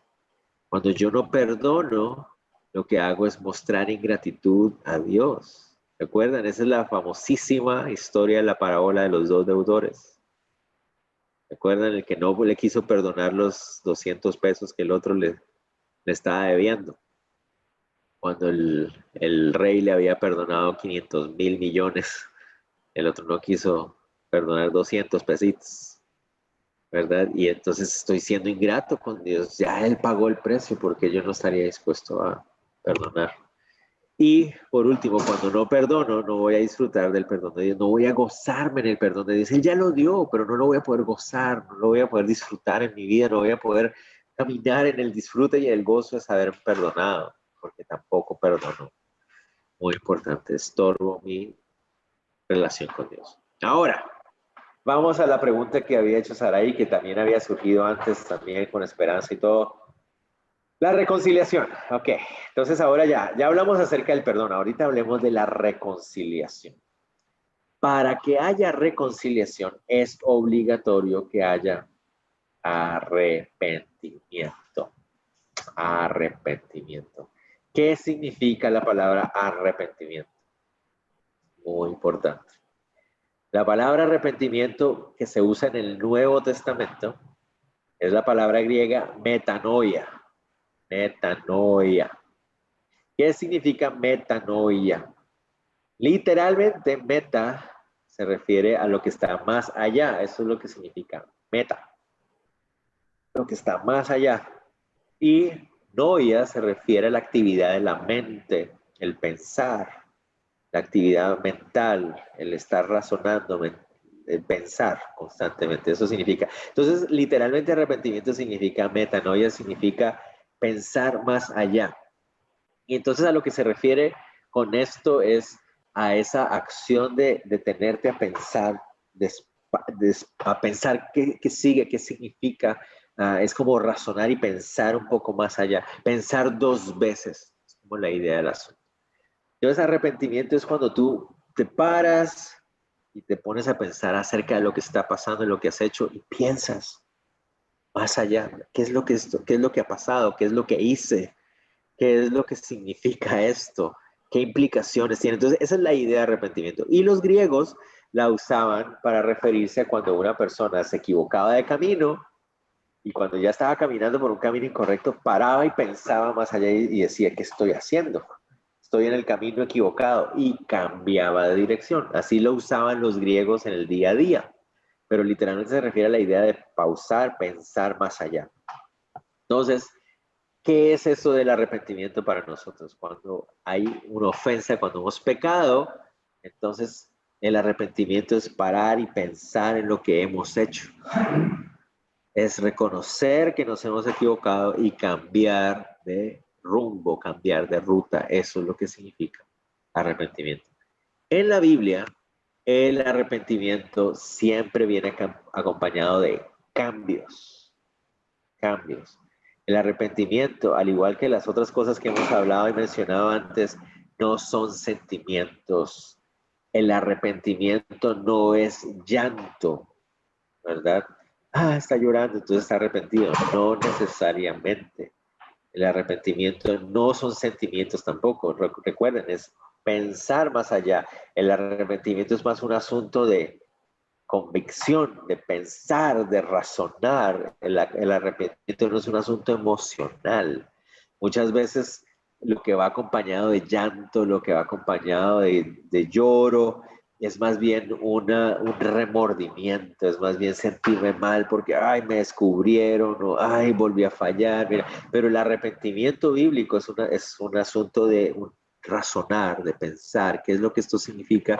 Cuando yo no perdono, lo que hago es mostrar ingratitud a Dios. ¿Recuerdan? Esa es la famosísima historia de la parábola de los dos deudores. ¿Recuerdan? El que no le quiso perdonar los 200 pesos que el otro le estaba debiendo. Cuando el rey le había perdonado 500,000 millones, el otro no quiso perdonar 200 pesitos, ¿verdad? Y entonces estoy siendo ingrato con Dios. Ya Él pagó el precio porque yo no estaría dispuesto a perdonar. Y por último, cuando no perdono, no voy a disfrutar del perdón de Dios, no voy a gozarme en el perdón de Dios. Él ya lo dio, pero no lo voy a poder gozar, no lo voy a poder disfrutar en mi vida, no voy a poder caminar en el disfrute y el gozo de saber perdonado, porque tampoco perdono. Muy importante, estorbo mi relación con Dios. Ahora, vamos a la pregunta que había hecho Saraí, que también había surgido antes, también con esperanza y todo. La reconciliación, ok. Entonces ahora ya hablamos acerca del perdón, ahorita hablemos de la reconciliación. Para que haya reconciliación es obligatorio que haya arrepentimiento. Arrepentimiento. ¿Qué significa la palabra arrepentimiento? Muy importante. La palabra arrepentimiento que se usa en el Nuevo Testamento es la palabra griega metanoia. Metanoia. ¿Qué significa metanoia? Literalmente, meta se refiere a lo que está más allá. Eso es lo que significa meta. Lo que está más allá. Y noia se refiere a la actividad de la mente, el pensar, la actividad mental, el estar razonando, el pensar constantemente. Eso significa. Entonces, literalmente arrepentimiento significa metanoia, significa pensar más allá. Y entonces a lo que se refiere con esto es a esa acción de detenerte a pensar, a pensar qué sigue, qué significa. Es como razonar y pensar un poco más allá. Pensar dos veces, es como la idea del asunto. Entonces arrepentimiento es cuando tú te paras y te pones a pensar acerca de lo que está pasando, lo que has hecho y piensas más allá. ¿Qué es lo que ha pasado? ¿Qué es lo que hice? ¿Qué es lo que significa esto? ¿Qué implicaciones tiene? Entonces, esa es la idea de arrepentimiento. Y los griegos la usaban para referirse a cuando una persona se equivocaba de camino y cuando ya estaba caminando por un camino incorrecto, paraba y pensaba más allá y decía, ¿qué estoy haciendo? Estoy en el camino equivocado y cambiaba de dirección. Así lo usaban los griegos en el día a día. Pero literalmente se refiere a la idea de pausar, pensar más allá. Entonces, ¿qué es eso del arrepentimiento para nosotros? Cuando hay una ofensa, cuando hemos pecado, entonces el arrepentimiento es parar y pensar en lo que hemos hecho. Es reconocer que nos hemos equivocado y cambiar de rumbo, cambiar de ruta. Eso es lo que significa arrepentimiento. En la Biblia, el arrepentimiento siempre viene acompañado de cambios. Cambios. El arrepentimiento, al igual que las otras cosas que hemos hablado y mencionado antes, no son sentimientos. El arrepentimiento no es llanto, ¿verdad? Está llorando, entonces está arrepentido. No necesariamente. El arrepentimiento no son sentimientos tampoco. Recuerden, es pensar más allá. El arrepentimiento es más un asunto de convicción, de pensar, de razonar. El arrepentimiento no es un asunto emocional. Muchas veces lo que va acompañado de llanto, lo que va acompañado de lloro, es más bien un remordimiento, es más bien sentirme mal porque, me descubrieron, o, volví a fallar. Mira. Pero el arrepentimiento bíblico es un asunto de un razonar, de pensar qué es lo que esto significa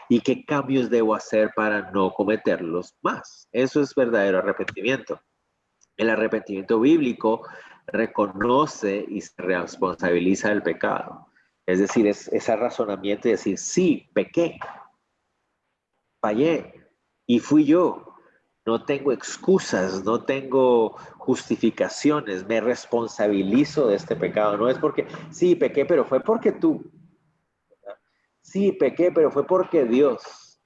y qué cambios debo hacer para no cometerlos más. Eso es verdadero arrepentimiento. El arrepentimiento bíblico reconoce y se responsabiliza del pecado. Es decir, es ese razonamiento y decir, sí, pequé, fallé y fui yo. No tengo excusas, no tengo justificaciones, me responsabilizo de este pecado. No es porque, sí, pequé, pero fue porque tú. Sí, pequé, pero fue porque Dios.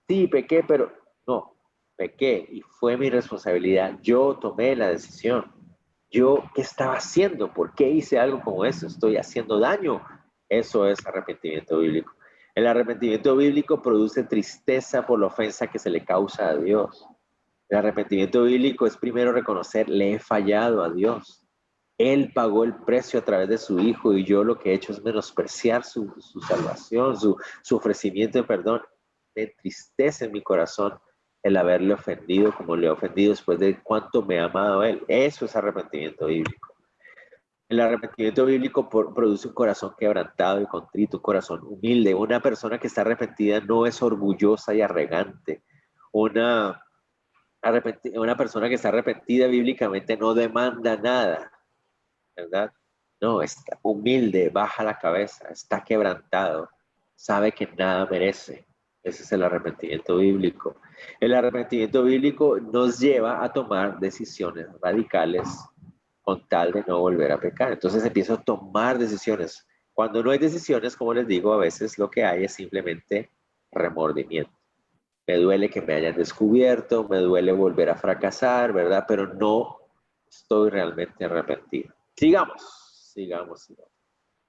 Sí, pequé, pero no, pequé y fue mi responsabilidad. Yo tomé la decisión. Yo, ¿qué estaba haciendo? ¿Por qué hice algo como eso? ¿Estoy haciendo daño? Eso es arrepentimiento bíblico. El arrepentimiento bíblico produce tristeza por la ofensa que se le causa a Dios. El arrepentimiento bíblico es primero reconocer, le he fallado a Dios. Él pagó el precio a través de su Hijo y yo lo que he hecho es menospreciar su salvación, su ofrecimiento de perdón. Me entristece en mi corazón el haberle ofendido como le he ofendido después de cuánto me ha amado Él. Eso es arrepentimiento bíblico. El arrepentimiento bíblico produce un corazón quebrantado y contrito, un corazón humilde. Una persona que está arrepentida no es orgullosa y arrogante. Una persona que está arrepentida bíblicamente no demanda nada, ¿verdad? No, está humilde, baja la cabeza, está quebrantado, sabe que nada merece. Ese es el arrepentimiento bíblico. El arrepentimiento bíblico nos lleva a tomar decisiones radicales con tal de no volver a pecar. Entonces empiezo a tomar decisiones. Cuando no hay decisiones, como les digo, a veces lo que hay es simplemente remordimiento. Me duele que me hayan descubierto, me duele volver a fracasar, ¿verdad? Pero no estoy realmente arrepentido. Sigamos.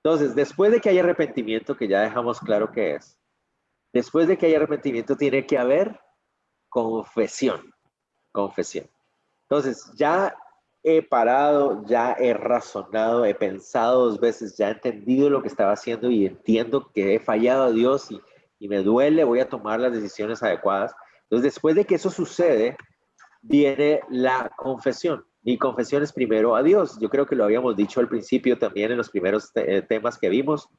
Entonces, después de que haya arrepentimiento, que ya dejamos claro qué es, después de que haya arrepentimiento tiene que haber confesión. Entonces, ya he parado, ya he razonado, he pensado 2 veces, ya he entendido lo que estaba haciendo y entiendo que he fallado a Dios y me duele, voy a tomar las decisiones adecuadas. Entonces, después de que eso sucede, viene la confesión. Mi confesión es primero a Dios. Yo creo que lo habíamos dicho al principio también en los primeros temas que vimos.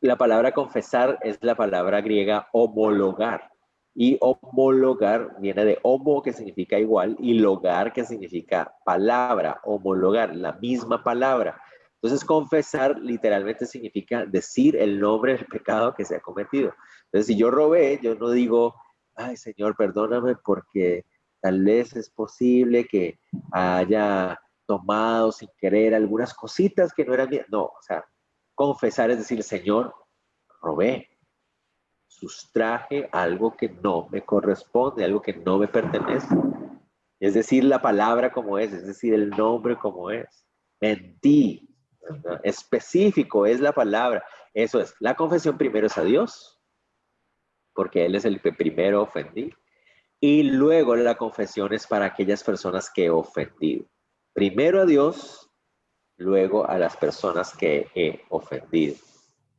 La palabra confesar es la palabra griega homologar. Y homologar viene de homo, que significa igual, y logar, que significa palabra, homologar, la misma palabra. Entonces, confesar literalmente significa decir el nombre del pecado que se ha cometido. Entonces, si yo robé, yo no digo, ay, Señor, perdóname porque tal vez es posible que haya tomado sin querer algunas cositas que no eran mías. No, o sea, confesar es decir, Señor, robé, sustraje algo que no me corresponde, algo que no me pertenece. Es decir, la palabra como es decir, el nombre como es. Mentí, ¿verdad? Específico es la palabra. Eso es, la confesión primero es a Dios, porque Él es el que primero ofendí. Y luego la confesión es para aquellas personas que he ofendido. Primero a Dios, luego a las personas que he ofendido.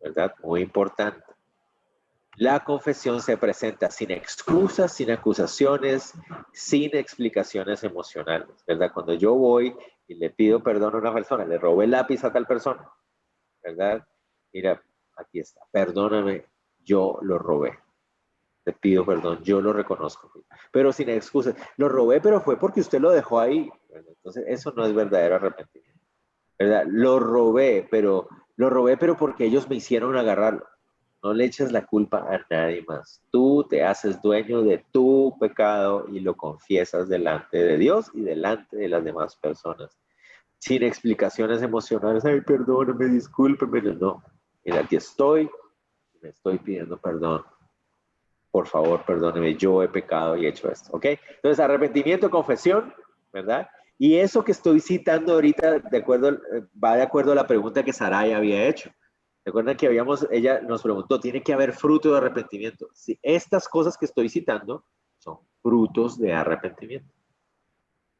¿Verdad? Muy importante. La confesión se presenta sin excusas, sin acusaciones, sin explicaciones emocionales, ¿verdad? Cuando yo voy y le pido perdón a una persona, le robé el lápiz a tal persona, ¿verdad? Mira, aquí está, perdóname, yo lo robé. Te pido perdón, yo lo reconozco. Pero sin excusas, lo robé, pero fue porque usted lo dejó ahí. Entonces, eso no es verdadero arrepentimiento, ¿verdad? Lo robé, pero porque ellos me hicieron agarrarlo. No le eches la culpa a nadie más. Tú te haces dueño de tu pecado y lo confiesas delante de Dios y delante de las demás personas. Sin explicaciones emocionales. Ay, perdóname, discúlpeme. No. Mira, aquí estoy. Me estoy pidiendo perdón. Por favor, perdóneme. Yo he pecado y he hecho esto. ¿Ok? Entonces, arrepentimiento, confesión, ¿verdad? Y eso que estoy citando ahorita, va de acuerdo a la pregunta que Sarai había hecho. Recuerdan que ella nos preguntó, ¿tiene que haber fruto de arrepentimiento? Sí, estas cosas que estoy citando son frutos de arrepentimiento.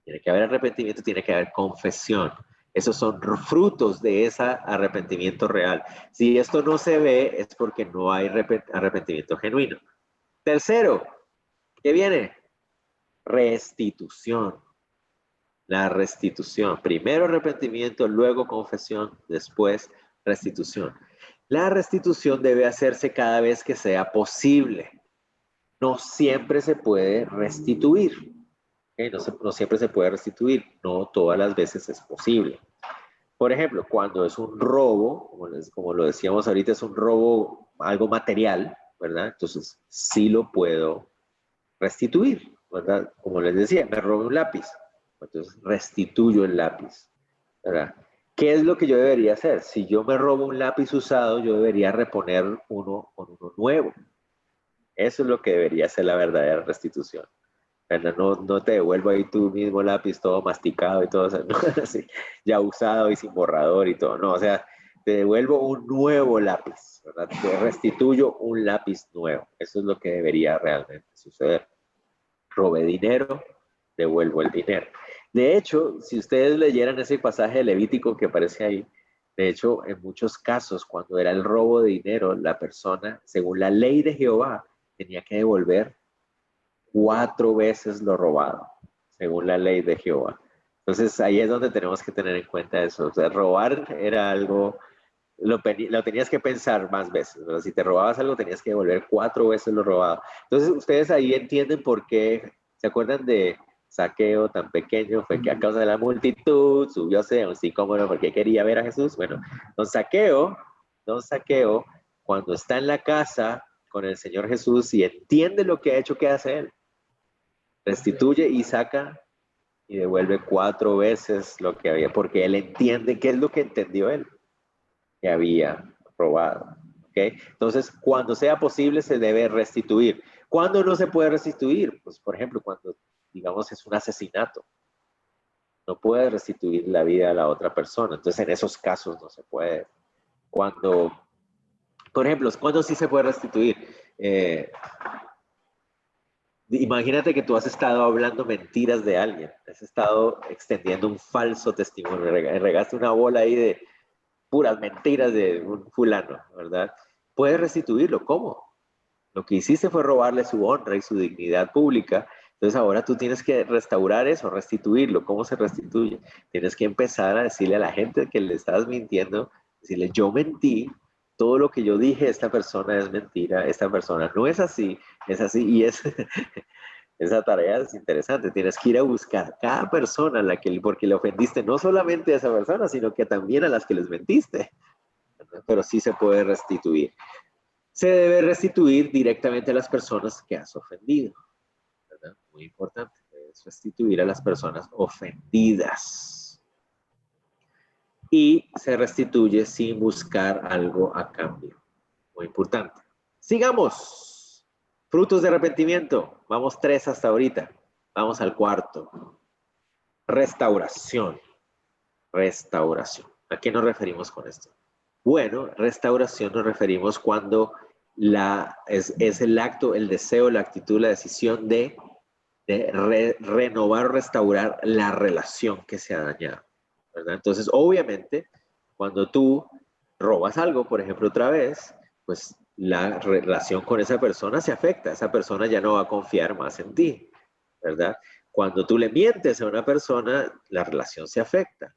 Tiene que haber arrepentimiento, tiene que haber confesión. Esos son frutos de ese arrepentimiento real. Si esto no se ve, es porque no hay arrepentimiento genuino. Tercero, ¿qué viene? Restitución. La restitución. Primero arrepentimiento, luego confesión, después restitución. La restitución debe hacerse cada vez que sea posible. No siempre se puede restituir. ¿Okay? No siempre se puede restituir. No todas las veces es posible. Por ejemplo, cuando es un robo, como lo decíamos ahorita, es un robo, algo material, ¿verdad? Entonces, sí lo puedo restituir, ¿verdad? Como les decía, me robé un lápiz. Entonces, restituyo el lápiz, ¿verdad? ¿Qué es lo que yo debería hacer? Si yo me robo un lápiz usado, yo debería reponer uno con uno nuevo. Eso es lo que debería ser la verdadera restitución. No te devuelvo ahí tu mismo lápiz todo masticado y todo, o sea, no, así, ya usado y sin borrador y todo, no, o sea, te devuelvo un nuevo lápiz, ¿verdad? Te restituyo un lápiz nuevo. Eso es lo que debería realmente suceder. Robé dinero, devuelvo el dinero. De hecho, si ustedes leyeran ese pasaje de Levítico que aparece ahí, de hecho, en muchos casos, cuando era el robo de dinero, la persona, según la ley de Jehová, tenía que devolver 4 veces lo robado, según la ley de Jehová. Entonces, ahí es donde tenemos que tener en cuenta eso. O sea, robar era algo, lo tenías que pensar más veces, ¿verdad? Si te robabas algo, tenías que devolver 4 veces lo robado. Entonces, ustedes ahí entienden por qué, ¿se acuerdan de Zaqueo tan pequeño? Fue que a causa de la multitud subió a un sicómoro porque quería ver a Jesús. Bueno, don Zaqueo, cuando está en la casa con el Señor Jesús y entiende lo que ha hecho, ¿qué hace él? Restituye y saca y devuelve 4 veces lo que había, porque él entiende qué es lo que entendió él, que había robado. ¿Okay? Entonces, cuando sea posible, se debe restituir. ¿Cuándo no se puede restituir? Pues, por ejemplo, cuando, digamos, es un asesinato. No puede restituir la vida a la otra persona. Entonces, en esos casos no se puede. Cuando, por ejemplo, ¿cuándo sí se puede restituir? Imagínate que tú has estado hablando mentiras de alguien, has estado extendiendo un falso testimonio, regaste una bola ahí de puras mentiras de un fulano, ¿verdad? Puedes restituirlo, ¿cómo? Lo que hiciste fue robarle su honra y su dignidad pública, entonces ahora tú tienes que restaurar eso, restituirlo. ¿Cómo se restituye? Tienes que empezar a decirle a la gente que le estás mintiendo, decirle, yo mentí, todo lo que yo dije, esta persona es mentira, esta persona no es así, y esa tarea es interesante. Tienes que ir a buscar a cada persona a porque le ofendiste no solamente a esa persona, sino que también a las que les mentiste. Pero sí se puede restituir. Se debe restituir directamente a las personas que has ofendido, ¿verdad? Muy importante. Debes restituir a las personas ofendidas. Y se restituye sin buscar algo a cambio. Muy importante. Sigamos. Frutos de arrepentimiento. Vamos 3 hasta ahorita. Vamos al 4. Restauración. Restauración. ¿A qué nos referimos con esto? Bueno, restauración nos referimos cuando es el acto, el deseo, la actitud, la decisión de renovar o restaurar la relación que se ha dañado, ¿verdad? Entonces, obviamente, cuando tú robas algo, por ejemplo, otra vez, pues la relación con esa persona se afecta. Esa persona ya no va a confiar más en ti, ¿verdad? Cuando tú le mientes a una persona, la relación se afecta.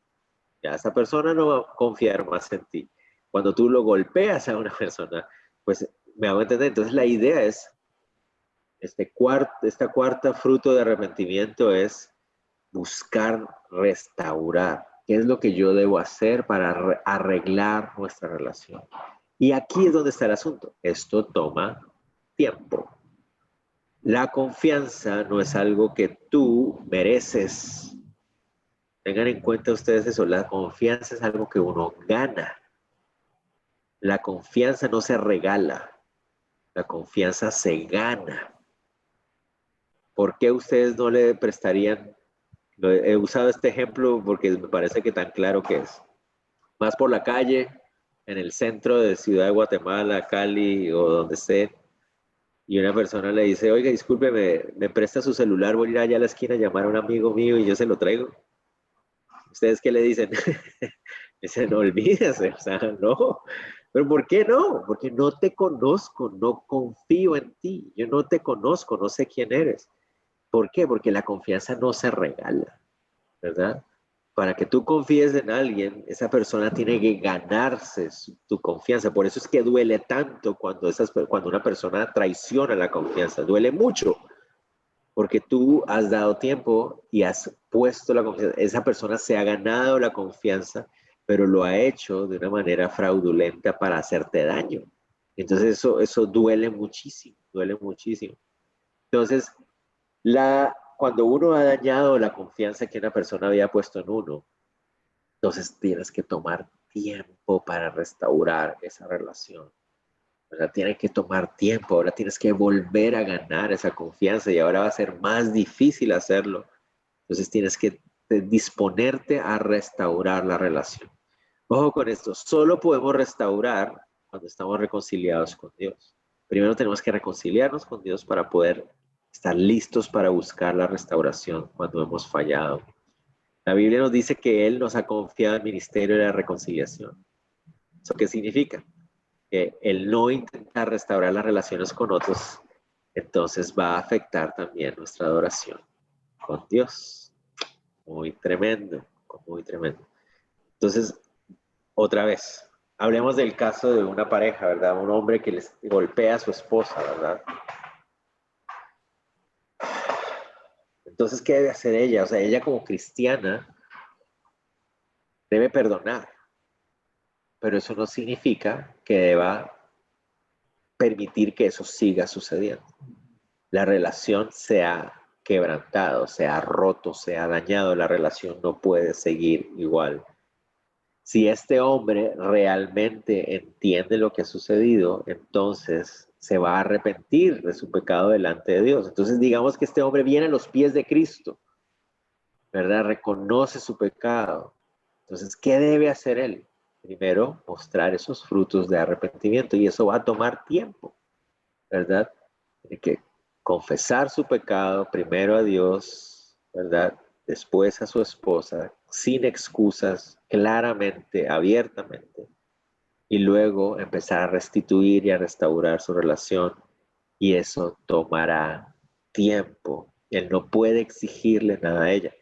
Ya esa persona no va a confiar más en ti. Cuando tú lo golpeas a una persona, pues me hago entender. Entonces la idea es, esta cuarta fruto de arrepentimiento es buscar restaurar. ¿Qué es lo que yo debo hacer para arreglar nuestra relación? Y aquí es donde está el asunto. Esto toma tiempo. La confianza no es algo que tú mereces. Tengan en cuenta ustedes eso. La confianza es algo que uno gana. La confianza no se regala. La confianza se gana. ¿Por qué ustedes no le prestarían? He usado este ejemplo porque me parece que tan claro que es. Vas por la calle, en el centro de Ciudad de Guatemala, Cali o donde esté, y una persona le dice, oiga, discúlpeme, me presta su celular, voy a ir allá a la esquina a llamar a un amigo mío y yo se lo traigo. ¿Ustedes qué le dicen? Dicen, no olvídese, o sea, no. ¿Pero por qué no? Porque no te conozco, no confío en ti, yo no te conozco, no sé quién eres. ¿Por qué? Porque la confianza no se regala, ¿verdad? para que tú confíes en alguien, esa persona tiene que ganarse tu confianza. Por eso es que duele tanto cuando una persona traiciona la confianza. Duele mucho, porque tú has dado tiempo y has puesto la confianza. Esa persona se ha ganado la confianza, pero lo ha hecho de una manera fraudulenta para hacerte daño. Entonces eso duele muchísimo, duele muchísimo. Entonces, cuando uno ha dañado la confianza que una persona había puesto en uno, entonces tienes que tomar tiempo para restaurar esa relación. ¿Verdad? Tiene que tomar tiempo, ahora tienes que volver a ganar esa confianza y ahora va a ser más difícil hacerlo. Entonces tienes que disponerte a restaurar la relación. Ojo con esto, solo podemos restaurar cuando estamos reconciliados con Dios. Primero tenemos que reconciliarnos con Dios para poder estar listos para buscar la restauración cuando hemos fallado. La Biblia nos dice que Él nos ha confiado el ministerio de la reconciliación. ¿Eso qué significa? Que el no intentar restaurar las relaciones con otros, entonces va a afectar también nuestra adoración con Dios. Muy tremendo, muy tremendo. Entonces, otra vez, hablemos del caso de una pareja, ¿verdad? Un hombre que les golpea a su esposa, ¿verdad? Entonces, ¿qué debe hacer ella? O sea, ella como cristiana debe perdonar, pero eso no significa que deba permitir que eso siga sucediendo. La relación se ha quebrantado, se ha roto, se ha dañado, la relación no puede seguir igual. Si este hombre realmente entiende lo que ha sucedido, entonces se va a arrepentir de su pecado delante de Dios. Entonces digamos que este hombre viene a los pies de Cristo, ¿verdad? Reconoce su pecado. Entonces, ¿qué debe hacer él? Primero, mostrar esos frutos de arrepentimiento y eso va a tomar tiempo, ¿verdad? Tiene que confesar su pecado primero a Dios, ¿verdad? Después a su esposa, sin excusas, claramente, abiertamente, y luego empezar a restituir y a restaurar su relación, y eso tomará tiempo. Él no puede exigirle nada a ella.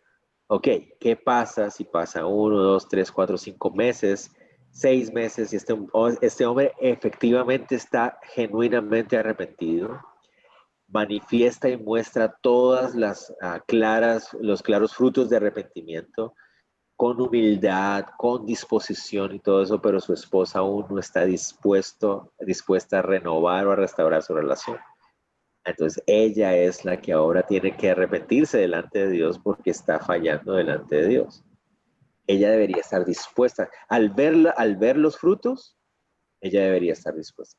Ok, ¿qué pasa si pasa 1, 2, 3, 4, 5 meses, 6 meses y este hombre efectivamente está genuinamente arrepentido? Manifiesta y muestra todas las los claros frutos de arrepentimiento, con humildad, con disposición y todo eso, pero su esposa aún no está dispuesta a renovar o a restaurar su relación. Entonces ella es la que ahora tiene que arrepentirse delante de Dios porque está fallando delante de Dios. Ella debería estar dispuesta. Al ver los frutos, ella debería estar dispuesta.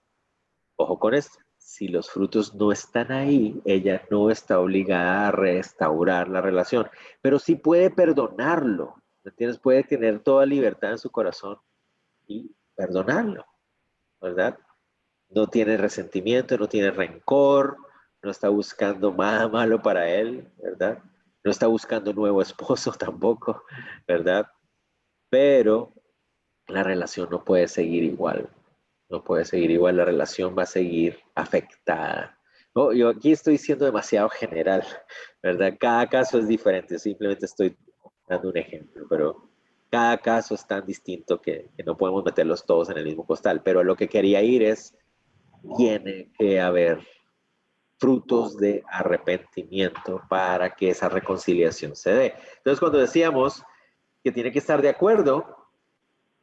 Ojo con esto. Si los frutos no están ahí, ella no está obligada a restaurar la relación, pero sí puede perdonarlo, ¿me entiendes? Puede tener toda libertad en su corazón y perdonarlo, ¿verdad? No tiene resentimiento, no tiene rencor, no está buscando nada malo para él, ¿verdad? No está buscando nuevo esposo tampoco, ¿verdad? Pero la relación no puede seguir igual. No puede seguir igual, la relación va a seguir afectada. No, yo aquí estoy siendo demasiado general, ¿verdad? Cada caso es diferente, simplemente estoy dando un ejemplo, pero cada caso es tan distinto que no podemos meterlos todos en el mismo costal. Pero lo que quería ir es, tiene que haber frutos de arrepentimiento para que esa reconciliación se dé. Entonces, cuando decíamos que tiene que estar de acuerdo,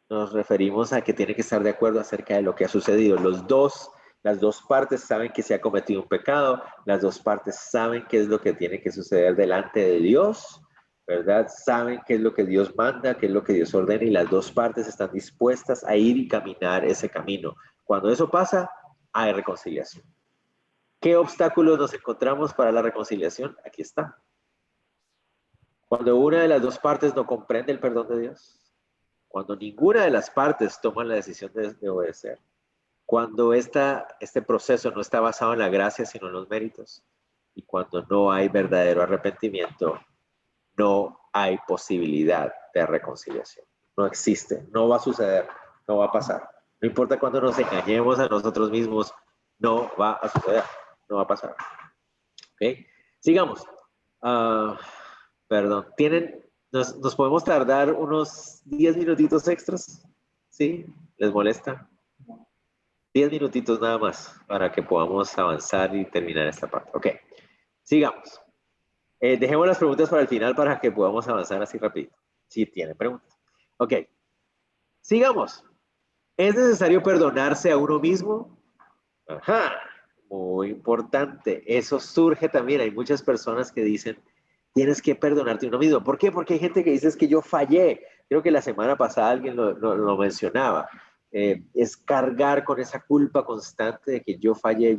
nos referimos a que tiene que estar de acuerdo acerca de lo que ha sucedido. Las dos partes saben que se ha cometido un pecado, las dos partes saben qué es lo que tiene que suceder delante de Dios, ¿verdad? Saben qué es lo que Dios manda, qué es lo que Dios ordena y las dos partes están dispuestas a ir y caminar ese camino. Cuando eso pasa, hay reconciliación. ¿Qué obstáculos nos encontramos para la reconciliación? Aquí está. Cuando una de las dos partes no comprende el perdón de Dios, cuando ninguna de las partes toma la decisión de obedecer, cuando este proceso no está basado en la gracia sino en los méritos, y cuando no hay verdadero arrepentimiento, no hay posibilidad de reconciliación. No existe, no va a suceder, no va a pasar. No importa cuando nos engañemos a nosotros mismos, no va a suceder, no va a pasar. ¿Ok? Sigamos. Perdón, ¿tienen nos podemos tardar unos 10 minutitos extras, ¿sí? ¿Les molesta? 10 minutitos nada más para que podamos avanzar y terminar esta parte. Ok, sigamos. Dejemos las preguntas para el final para que podamos avanzar así rápido. Si tienen preguntas. Ok, sigamos. ¿Es necesario perdonarse a uno mismo? Ajá, muy importante. Eso surge también. Hay muchas personas que dicen, tienes que perdonarte a uno mismo. ¿Por qué? Porque hay gente que dice es que yo fallé. Creo que la semana pasada alguien lo mencionaba. Es cargar con esa culpa constante de que yo fallé,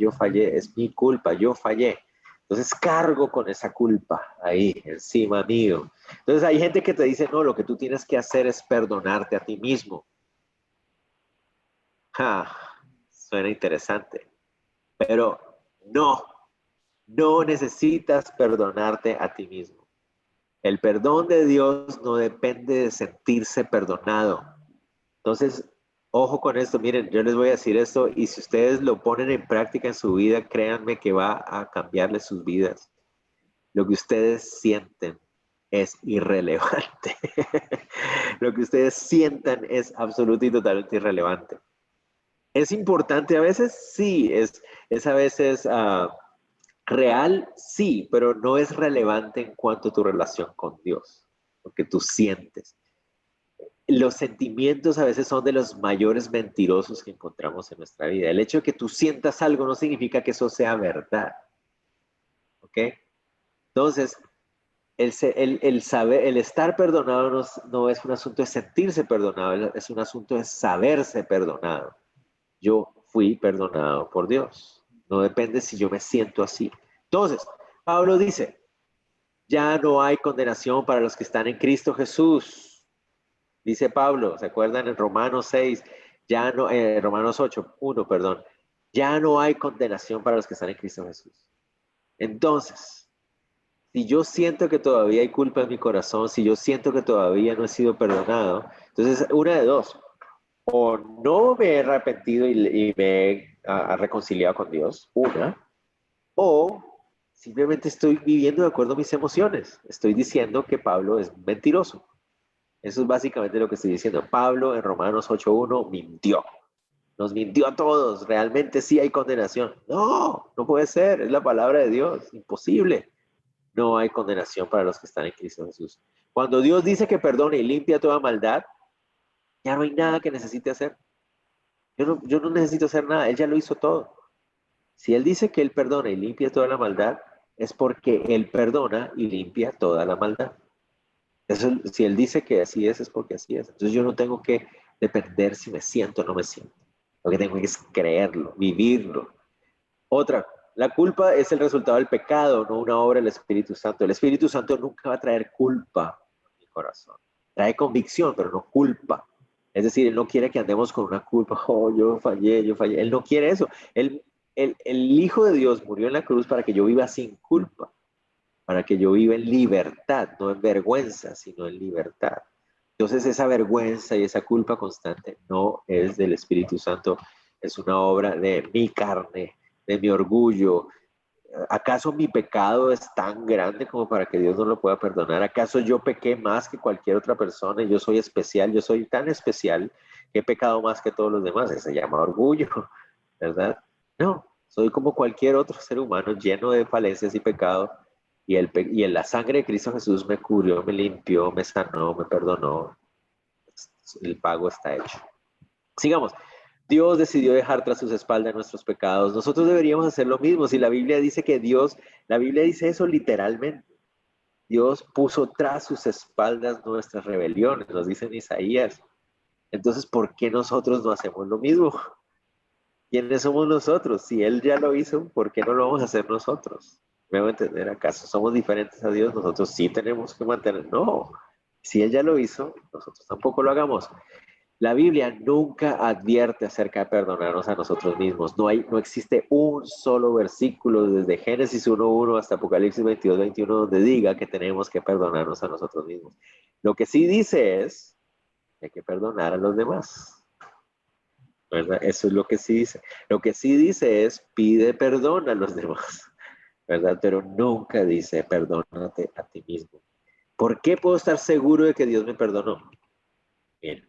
es mi culpa, yo fallé. Entonces cargo con esa culpa ahí, encima mío. Entonces hay gente que te dice, no, lo que tú tienes que hacer es perdonarte a ti mismo. Suena interesante, pero no necesitas perdonarte a ti mismo. El perdón de Dios no depende de sentirse perdonado. Entonces, ojo con esto, miren, yo les voy a decir esto y si ustedes lo ponen en práctica en su vida, créanme que va a cambiarles sus vidas. Lo que ustedes sienten es irrelevante. Lo que ustedes sientan es absoluto y totalmente irrelevante. ¿Es importante a veces? Sí, es a veces real, sí, pero no es relevante en cuanto a tu relación con Dios, lo que tú sientes. Los sentimientos a veces son de los mayores mentirosos que encontramos en nuestra vida. El hecho de que tú sientas algo no significa que eso sea verdad. ¿Ok? Entonces, el saber, el estar perdonado no es un asunto de sentirse perdonado, es un asunto de saberse perdonado. Yo fui perdonado por Dios. No depende si yo me siento así. Entonces, Pablo dice, ya no hay condenación para los que están en Cristo Jesús. Dice Pablo, ¿se acuerdan en Romanos 6? Romanos 8, 1, perdón. Ya no hay condenación para los que están en Cristo Jesús. Entonces, si yo siento que todavía hay culpa en mi corazón, si yo siento que todavía no he sido perdonado, entonces una de dos. O no me he arrepentido y me he reconciliado con Dios, o simplemente estoy viviendo de acuerdo a mis emociones. Estoy diciendo que Pablo es mentiroso. Eso es básicamente lo que estoy diciendo. Pablo en Romanos 8.1 mintió. Nos mintió a todos. Realmente sí hay condenación. No puede ser. Es la palabra de Dios. Imposible. No hay condenación para los que están en Cristo Jesús. Cuando Dios dice que perdone y limpia toda maldad, ya no hay nada que necesite hacer. Yo no necesito hacer nada. Él ya lo hizo todo. Si Él dice que Él perdona y limpia toda la maldad, es porque Él perdona y limpia toda la maldad. Eso, si Él dice que así es porque así es. Entonces yo no tengo que depender si me siento o no me siento. Lo que tengo que es creerlo, vivirlo. Otra, la culpa es el resultado del pecado, no una obra del Espíritu Santo. El Espíritu Santo nunca va a traer culpa en mi corazón. Trae convicción, pero no culpa. Es decir, Él no quiere que andemos con una culpa. Oh, yo fallé. Él no quiere eso. El Hijo de Dios murió en la cruz para que yo viva sin culpa. Para que yo viva en libertad, no en vergüenza, sino en libertad. Entonces esa vergüenza y esa culpa constante no es del Espíritu Santo, es una obra de mi carne, de mi orgullo. ¿Acaso mi pecado es tan grande como para que Dios no lo pueda perdonar? ¿Acaso yo pequé más que cualquier otra persona y yo soy especial? Yo soy tan especial que he pecado más que todos los demás. Eso se llama orgullo, ¿verdad? No, soy como cualquier otro ser humano lleno de falencias y pecado. Y la sangre de Cristo Jesús me cubrió, me limpió, me sanó, me perdonó. El pago está hecho. Sigamos. Dios decidió dejar tras sus espaldas nuestros pecados. Nosotros deberíamos hacer lo mismo. Si la Biblia dice que la Biblia dice eso literalmente. Dios puso tras sus espaldas nuestras rebeliones, nos dice en Isaías. Entonces, ¿por qué nosotros no hacemos lo mismo? ¿Quiénes somos nosotros? Si Él ya lo hizo, ¿por qué no lo vamos a hacer nosotros? ¿Me voy a entender? ¿Acaso somos diferentes a Dios? Nosotros sí tenemos que mantener. No, si Él ya lo hizo, nosotros tampoco lo hagamos. La Biblia nunca advierte acerca de perdonarnos a nosotros mismos. No existe un solo versículo desde Génesis 1.1 hasta Apocalipsis 22.21 donde diga que tenemos que perdonarnos a nosotros mismos. Lo que sí dice es que hay que perdonar a los demás. ¿Verdad? Eso es lo que sí dice. Lo que sí dice es pide perdón a los demás. ¿Verdad? Pero nunca dice perdónate a ti mismo. ¿Por qué puedo estar seguro de que Dios me perdonó? Bien,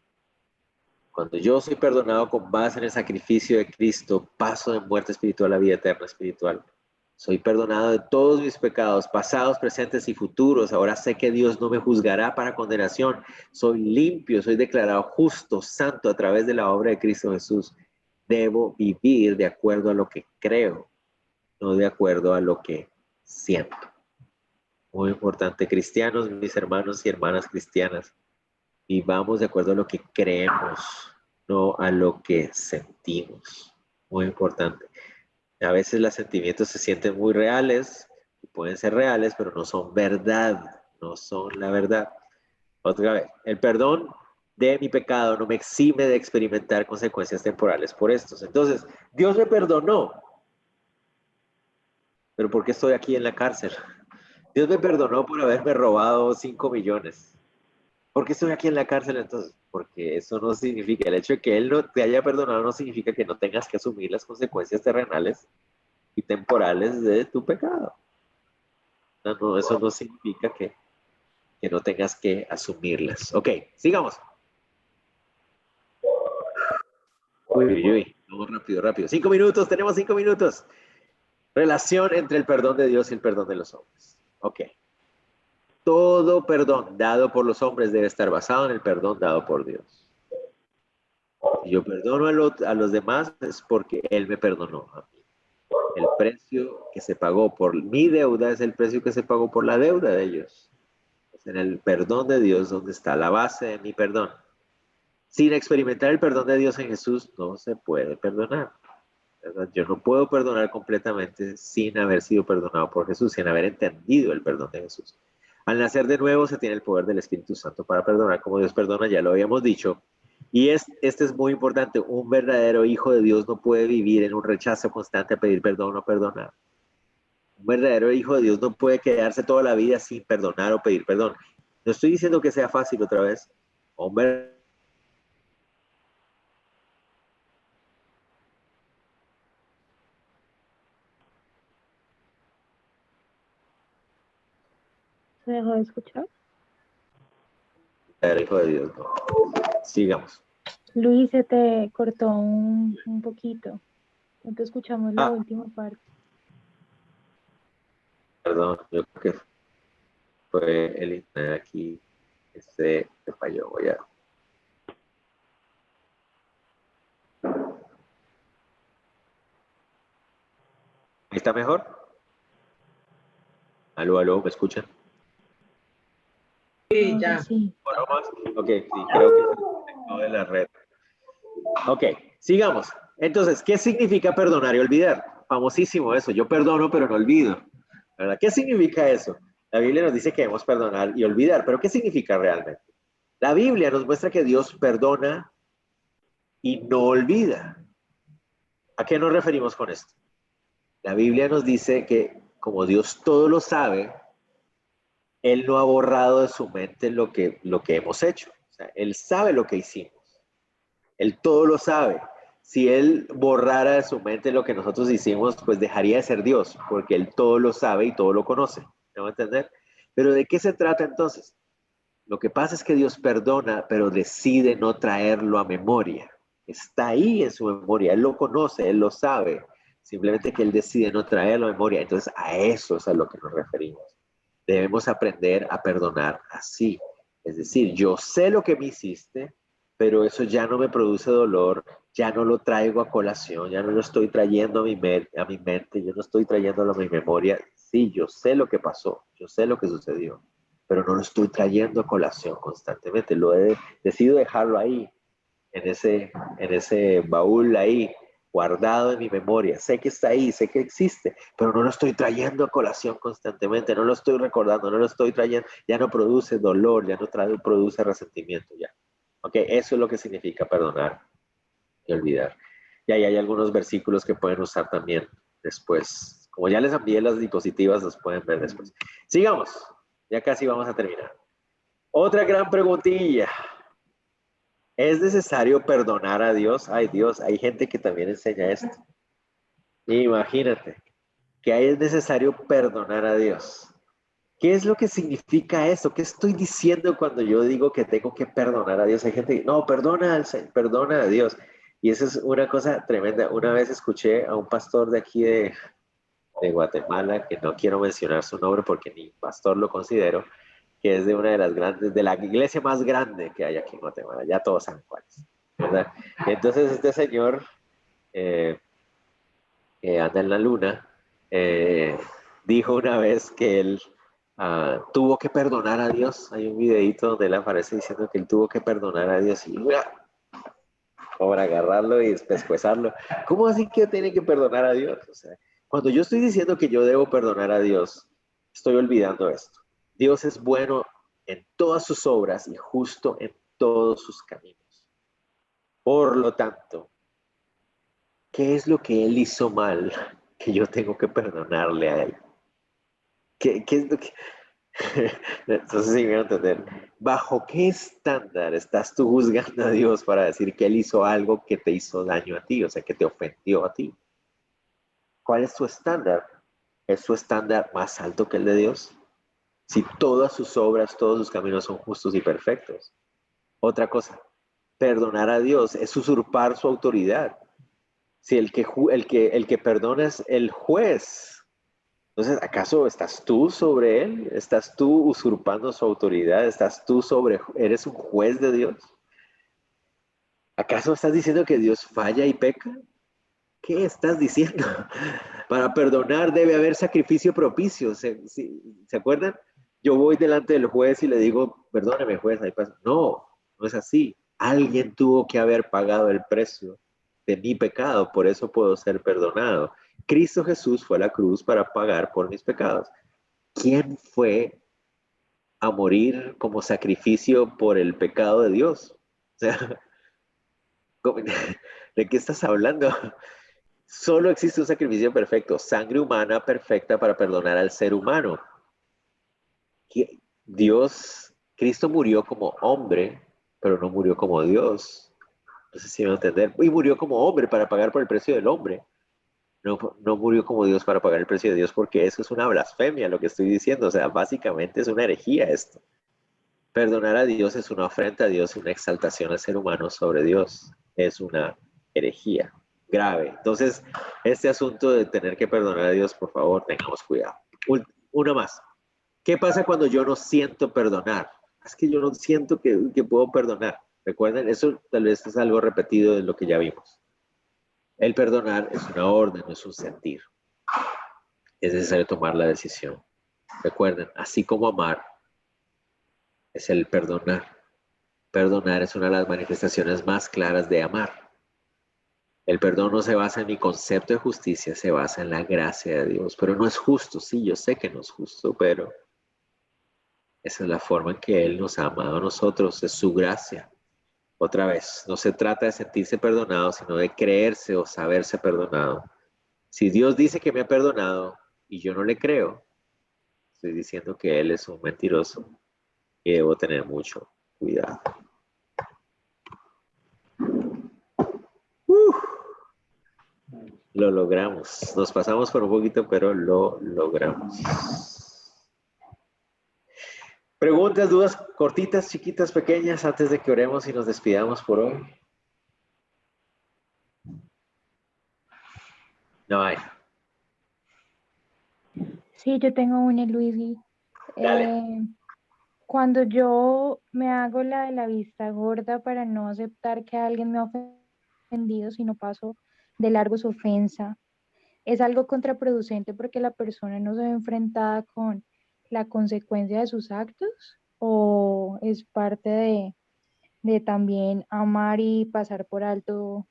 cuando yo soy perdonado con base en el sacrificio de Cristo, paso de muerte espiritual a vida eterna espiritual. Soy perdonado de todos mis pecados, pasados, presentes y futuros. Ahora sé que Dios no me juzgará para condenación. Soy limpio, soy declarado justo, santo a través de la obra de Cristo Jesús. Debo vivir de acuerdo a lo que creo, no de acuerdo a lo que siento. Muy importante, cristianos, mis hermanos y hermanas cristianas, vivamos de acuerdo a lo que creemos, no a lo que sentimos. Muy importante. A veces los sentimientos se sienten muy reales, pueden ser reales, pero no son verdad, no son la verdad. Otra vez, el perdón de mi pecado no me exime de experimentar consecuencias temporales por estos. Entonces, Dios me perdonó, pero ¿por qué estoy aquí en la cárcel? Dios me perdonó por haberme robado 5 millones. ¿Por qué estoy aquí en la cárcel entonces? Porque eso no significa, el hecho de que Él no te haya perdonado no significa que no tengas que asumir las consecuencias terrenales y temporales de tu pecado. No, eso no significa que no tengas que asumirlas. Ok, sigamos. Uy, vamos rápido. 5 minutos, tenemos 5 minutos. Relación entre el perdón de Dios y el perdón de los hombres. Ok. Todo perdón dado por los hombres debe estar basado en el perdón dado por Dios. Si yo perdono a los demás es porque Él me perdonó a mí. El precio que se pagó por mi deuda es el precio que se pagó por la deuda de ellos. Es en el perdón de Dios donde está la base de mi perdón. Sin experimentar el perdón de Dios en Jesús no se puede perdonar, ¿verdad? Yo no puedo perdonar completamente sin haber sido perdonado por Jesús, sin haber entendido el perdón de Jesús. Al nacer de nuevo se tiene el poder del Espíritu Santo para perdonar como Dios perdona, ya lo habíamos dicho. Y este es muy importante, un verdadero hijo de Dios no puede vivir en un rechazo constante a pedir perdón o perdonar. Un verdadero hijo de Dios no puede quedarse toda la vida sin perdonar o pedir perdón. No estoy diciendo que sea fácil otra vez. ¿Se dejó de escuchar? Hijo de Dios, no. Sigamos. Luis, se te cortó un poquito. No te escuchamos la última parte. Perdón, yo creo que fue el internet aquí. Se falló, voy a... ¿Está mejor? Aló, ¿me escuchan? Sí, ya. Sí. ¿Bueno más? Ok, sí, creo que se conectó de la red. Ok, sigamos. Entonces, ¿qué significa perdonar y olvidar? Famosísimo eso, yo perdono pero no olvido, ¿verdad? ¿Qué significa eso? La Biblia nos dice que debemos perdonar y olvidar, pero ¿qué significa realmente? La Biblia nos muestra que Dios perdona y no olvida. ¿A qué nos referimos con esto? La Biblia nos dice que como Dios todo lo sabe, Él no ha borrado de su mente lo que hemos hecho. O sea, Él sabe lo que hicimos. Él todo lo sabe. Si Él borrara de su mente lo que nosotros hicimos, pues dejaría de ser Dios, porque Él todo lo sabe y todo lo conoce. ¿Me va a entender? Pero ¿de qué se trata entonces? Lo que pasa es que Dios perdona, pero decide no traerlo a memoria. Está ahí en su memoria. Él lo conoce, Él lo sabe. Simplemente que Él decide no traerlo a memoria. Entonces a eso es a lo que nos referimos. Debemos aprender a perdonar así. Es decir, yo sé lo que me hiciste, pero eso ya no me produce dolor, ya no lo traigo a colación, ya no lo estoy trayendo a mi mente, yo no estoy trayéndolo a mi memoria. Sí, yo sé lo que pasó, yo sé lo que sucedió, pero no lo estoy trayendo a colación constantemente. Decido dejarlo ahí, en ese baúl ahí, guardado en mi memoria. Sé que está ahí, sé que existe, pero no lo estoy trayendo a colación constantemente, no lo estoy recordando, no lo estoy trayendo, ya no produce dolor, ya no produce resentimiento, ya. Ok, eso es lo que significa perdonar y olvidar. Y ahí hay algunos versículos que pueden usar también después. Como ya les envié las diapositivas, los pueden ver después. Sigamos, ya casi vamos a terminar. Otra gran preguntilla. ¿Es necesario perdonar a Dios? Ay, Dios, hay gente que también enseña esto. Imagínate que es necesario perdonar a Dios. ¿Qué es lo que significa eso? ¿Qué estoy diciendo cuando yo digo que tengo que perdonar a Dios? Hay gente que, no, perdona a Dios. Y eso es una cosa tremenda. Una vez escuché a un pastor de aquí de Guatemala, que no quiero mencionar su nombre porque ni pastor lo considero, que es de una de las grandes, de la iglesia más grande que hay aquí en Guatemala. Ya todos saben cuál es, ¿verdad? Entonces este señor que anda en la luna, dijo una vez que él tuvo que perdonar a Dios. Hay un videito donde él aparece diciendo que él tuvo que perdonar a Dios y para agarrarlo y despescuezarlo. ¿Cómo así que tiene que perdonar a Dios? O sea, cuando yo estoy diciendo que yo debo perdonar a Dios, estoy olvidando esto. Dios es bueno en todas sus obras y justo en todos sus caminos. Por lo tanto, ¿qué es lo que él hizo mal que yo tengo que perdonarle a él? ¿Qué es lo que... Entonces, sí, me voy a entender. ¿Bajo qué estándar estás tú juzgando a Dios para decir que Él hizo algo que te hizo daño a ti, o sea, que te ofendió a ti? ¿Cuál es tu estándar? ¿Es su estándar más alto que el de Dios? Si todas sus obras, todos sus caminos son justos y perfectos. Otra cosa, perdonar a Dios es usurpar su autoridad. Si el que perdona es el juez, entonces, ¿acaso estás tú sobre él? ¿Estás tú usurpando su autoridad? ¿Eres un juez de Dios? ¿Acaso estás diciendo que Dios falla y peca? ¿Qué estás diciendo? Para perdonar debe haber sacrificio propicio. ¿Se acuerdan? Yo voy delante del juez y le digo, perdóneme juez, ahí pasa. No, no es así. Alguien tuvo que haber pagado el precio de mi pecado, por eso puedo ser perdonado. Cristo Jesús fue a la cruz para pagar por mis pecados. ¿Quién fue a morir como sacrificio por el pecado de Dios? O sea, ¿de qué estás hablando? Solo existe un sacrificio perfecto, sangre humana perfecta para perdonar al ser humano. Cristo murió como hombre, pero no murió como Dios. No sé si me va a entender. Y murió como hombre para pagar por el precio del hombre. No murió como Dios para pagar el precio de Dios, porque eso es una blasfemia lo que estoy diciendo. O sea, básicamente es una herejía esto. Perdonar a Dios es una ofrenda a Dios, una exaltación al ser humano sobre Dios. Es una herejía grave. Entonces, este asunto de tener que perdonar a Dios, por favor, tengamos cuidado. Una más. ¿Qué pasa cuando yo no siento perdonar? Es que yo no siento que puedo perdonar. Recuerden, eso tal vez es algo repetido de lo que ya vimos. El perdonar es una orden, no es un sentir. Es necesario tomar la decisión. Recuerden, así como amar es el perdonar. Perdonar es una de las manifestaciones más claras de amar. El perdón no se basa en mi concepto de justicia, se basa en la gracia de Dios. Pero no es justo, sí, yo sé que no es justo, pero esa es la forma en que Él nos ha amado a nosotros, es su gracia. Otra vez, no se trata de sentirse perdonado, sino de creerse o saberse perdonado. Si Dios dice que me ha perdonado y yo no le creo, estoy diciendo que Él es un mentiroso y debo tener mucho cuidado. Lo logramos. Nos pasamos por un poquito, pero lo logramos. Preguntas, dudas cortitas, chiquitas, pequeñas, antes de que oremos y nos despidamos por hoy. No hay. Sí, yo tengo una, Luis. Cuando yo me hago la de la vista gorda para no aceptar que alguien me ha ofendido, si no paso de largo su ofensa, es algo contraproducente porque la persona no se ve enfrentada con la consecuencia de sus actos, o es parte de también amar y pasar por alto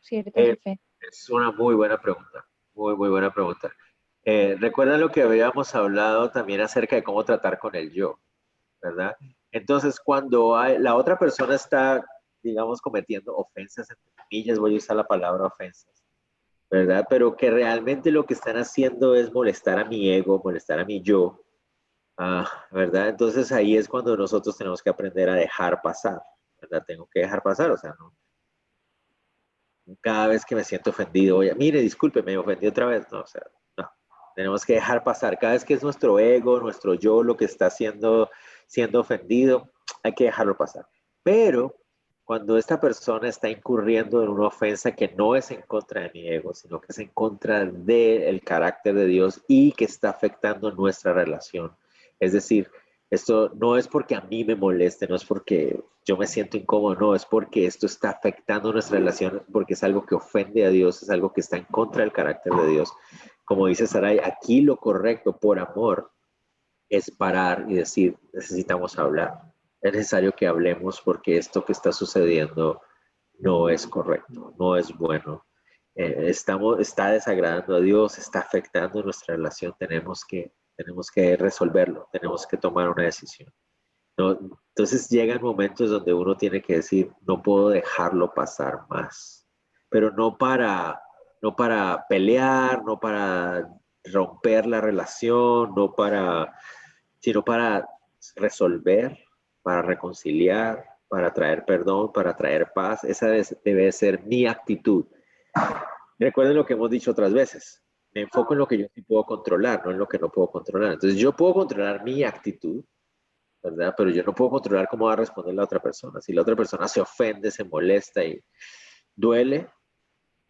ciertas ofensas. Es una muy buena pregunta, muy buena pregunta. Recuerda lo que habíamos hablado también acerca de cómo tratar con el yo, ¿verdad? Entonces, cuando la otra persona está, digamos, cometiendo ofensas, entre comillas, voy a usar la palabra ofensas, ¿verdad? Pero que realmente lo que están haciendo es molestar a mi ego, molestar a mi yo, ¿verdad? Entonces ahí es cuando nosotros tenemos que aprender a dejar pasar, ¿verdad? Tengo que dejar pasar, o sea, no. Cada vez que me siento ofendido, oye, mire, disculpe, me ofendí otra vez, no, o sea, no. Tenemos que dejar pasar. Cada vez que es nuestro ego, nuestro yo, lo que está siendo ofendido, hay que dejarlo pasar. Pero cuando esta persona está incurriendo en una ofensa que no es en contra de mi ego, sino que es en contra del carácter de Dios y que está afectando nuestra relación. Es decir, esto no es porque a mí me moleste, no es porque yo me siento incómodo, no, es porque esto está afectando nuestra relación, porque es algo que ofende a Dios, es algo que está en contra del carácter de Dios. Como dice Sarai, aquí lo correcto por amor es parar y decir, necesitamos hablar. Es necesario que hablemos porque esto que está sucediendo no es correcto, no es bueno. Está desagradando a Dios, está afectando nuestra relación, tenemos que resolverlo, tenemos que tomar una decisión. ¿No? Entonces llegan momentos donde uno tiene que decir, no puedo dejarlo pasar más, pero no para pelear, no para romper la relación, sino para resolver, para reconciliar, para traer perdón, para traer paz. Esa debe ser mi actitud. Recuerden lo que hemos dicho otras veces. Me enfoco en lo que yo sí puedo controlar, no en lo que no puedo controlar. Entonces yo puedo controlar mi actitud, ¿verdad? Pero yo no puedo controlar cómo va a responder la otra persona. Si la otra persona se ofende, se molesta y duele,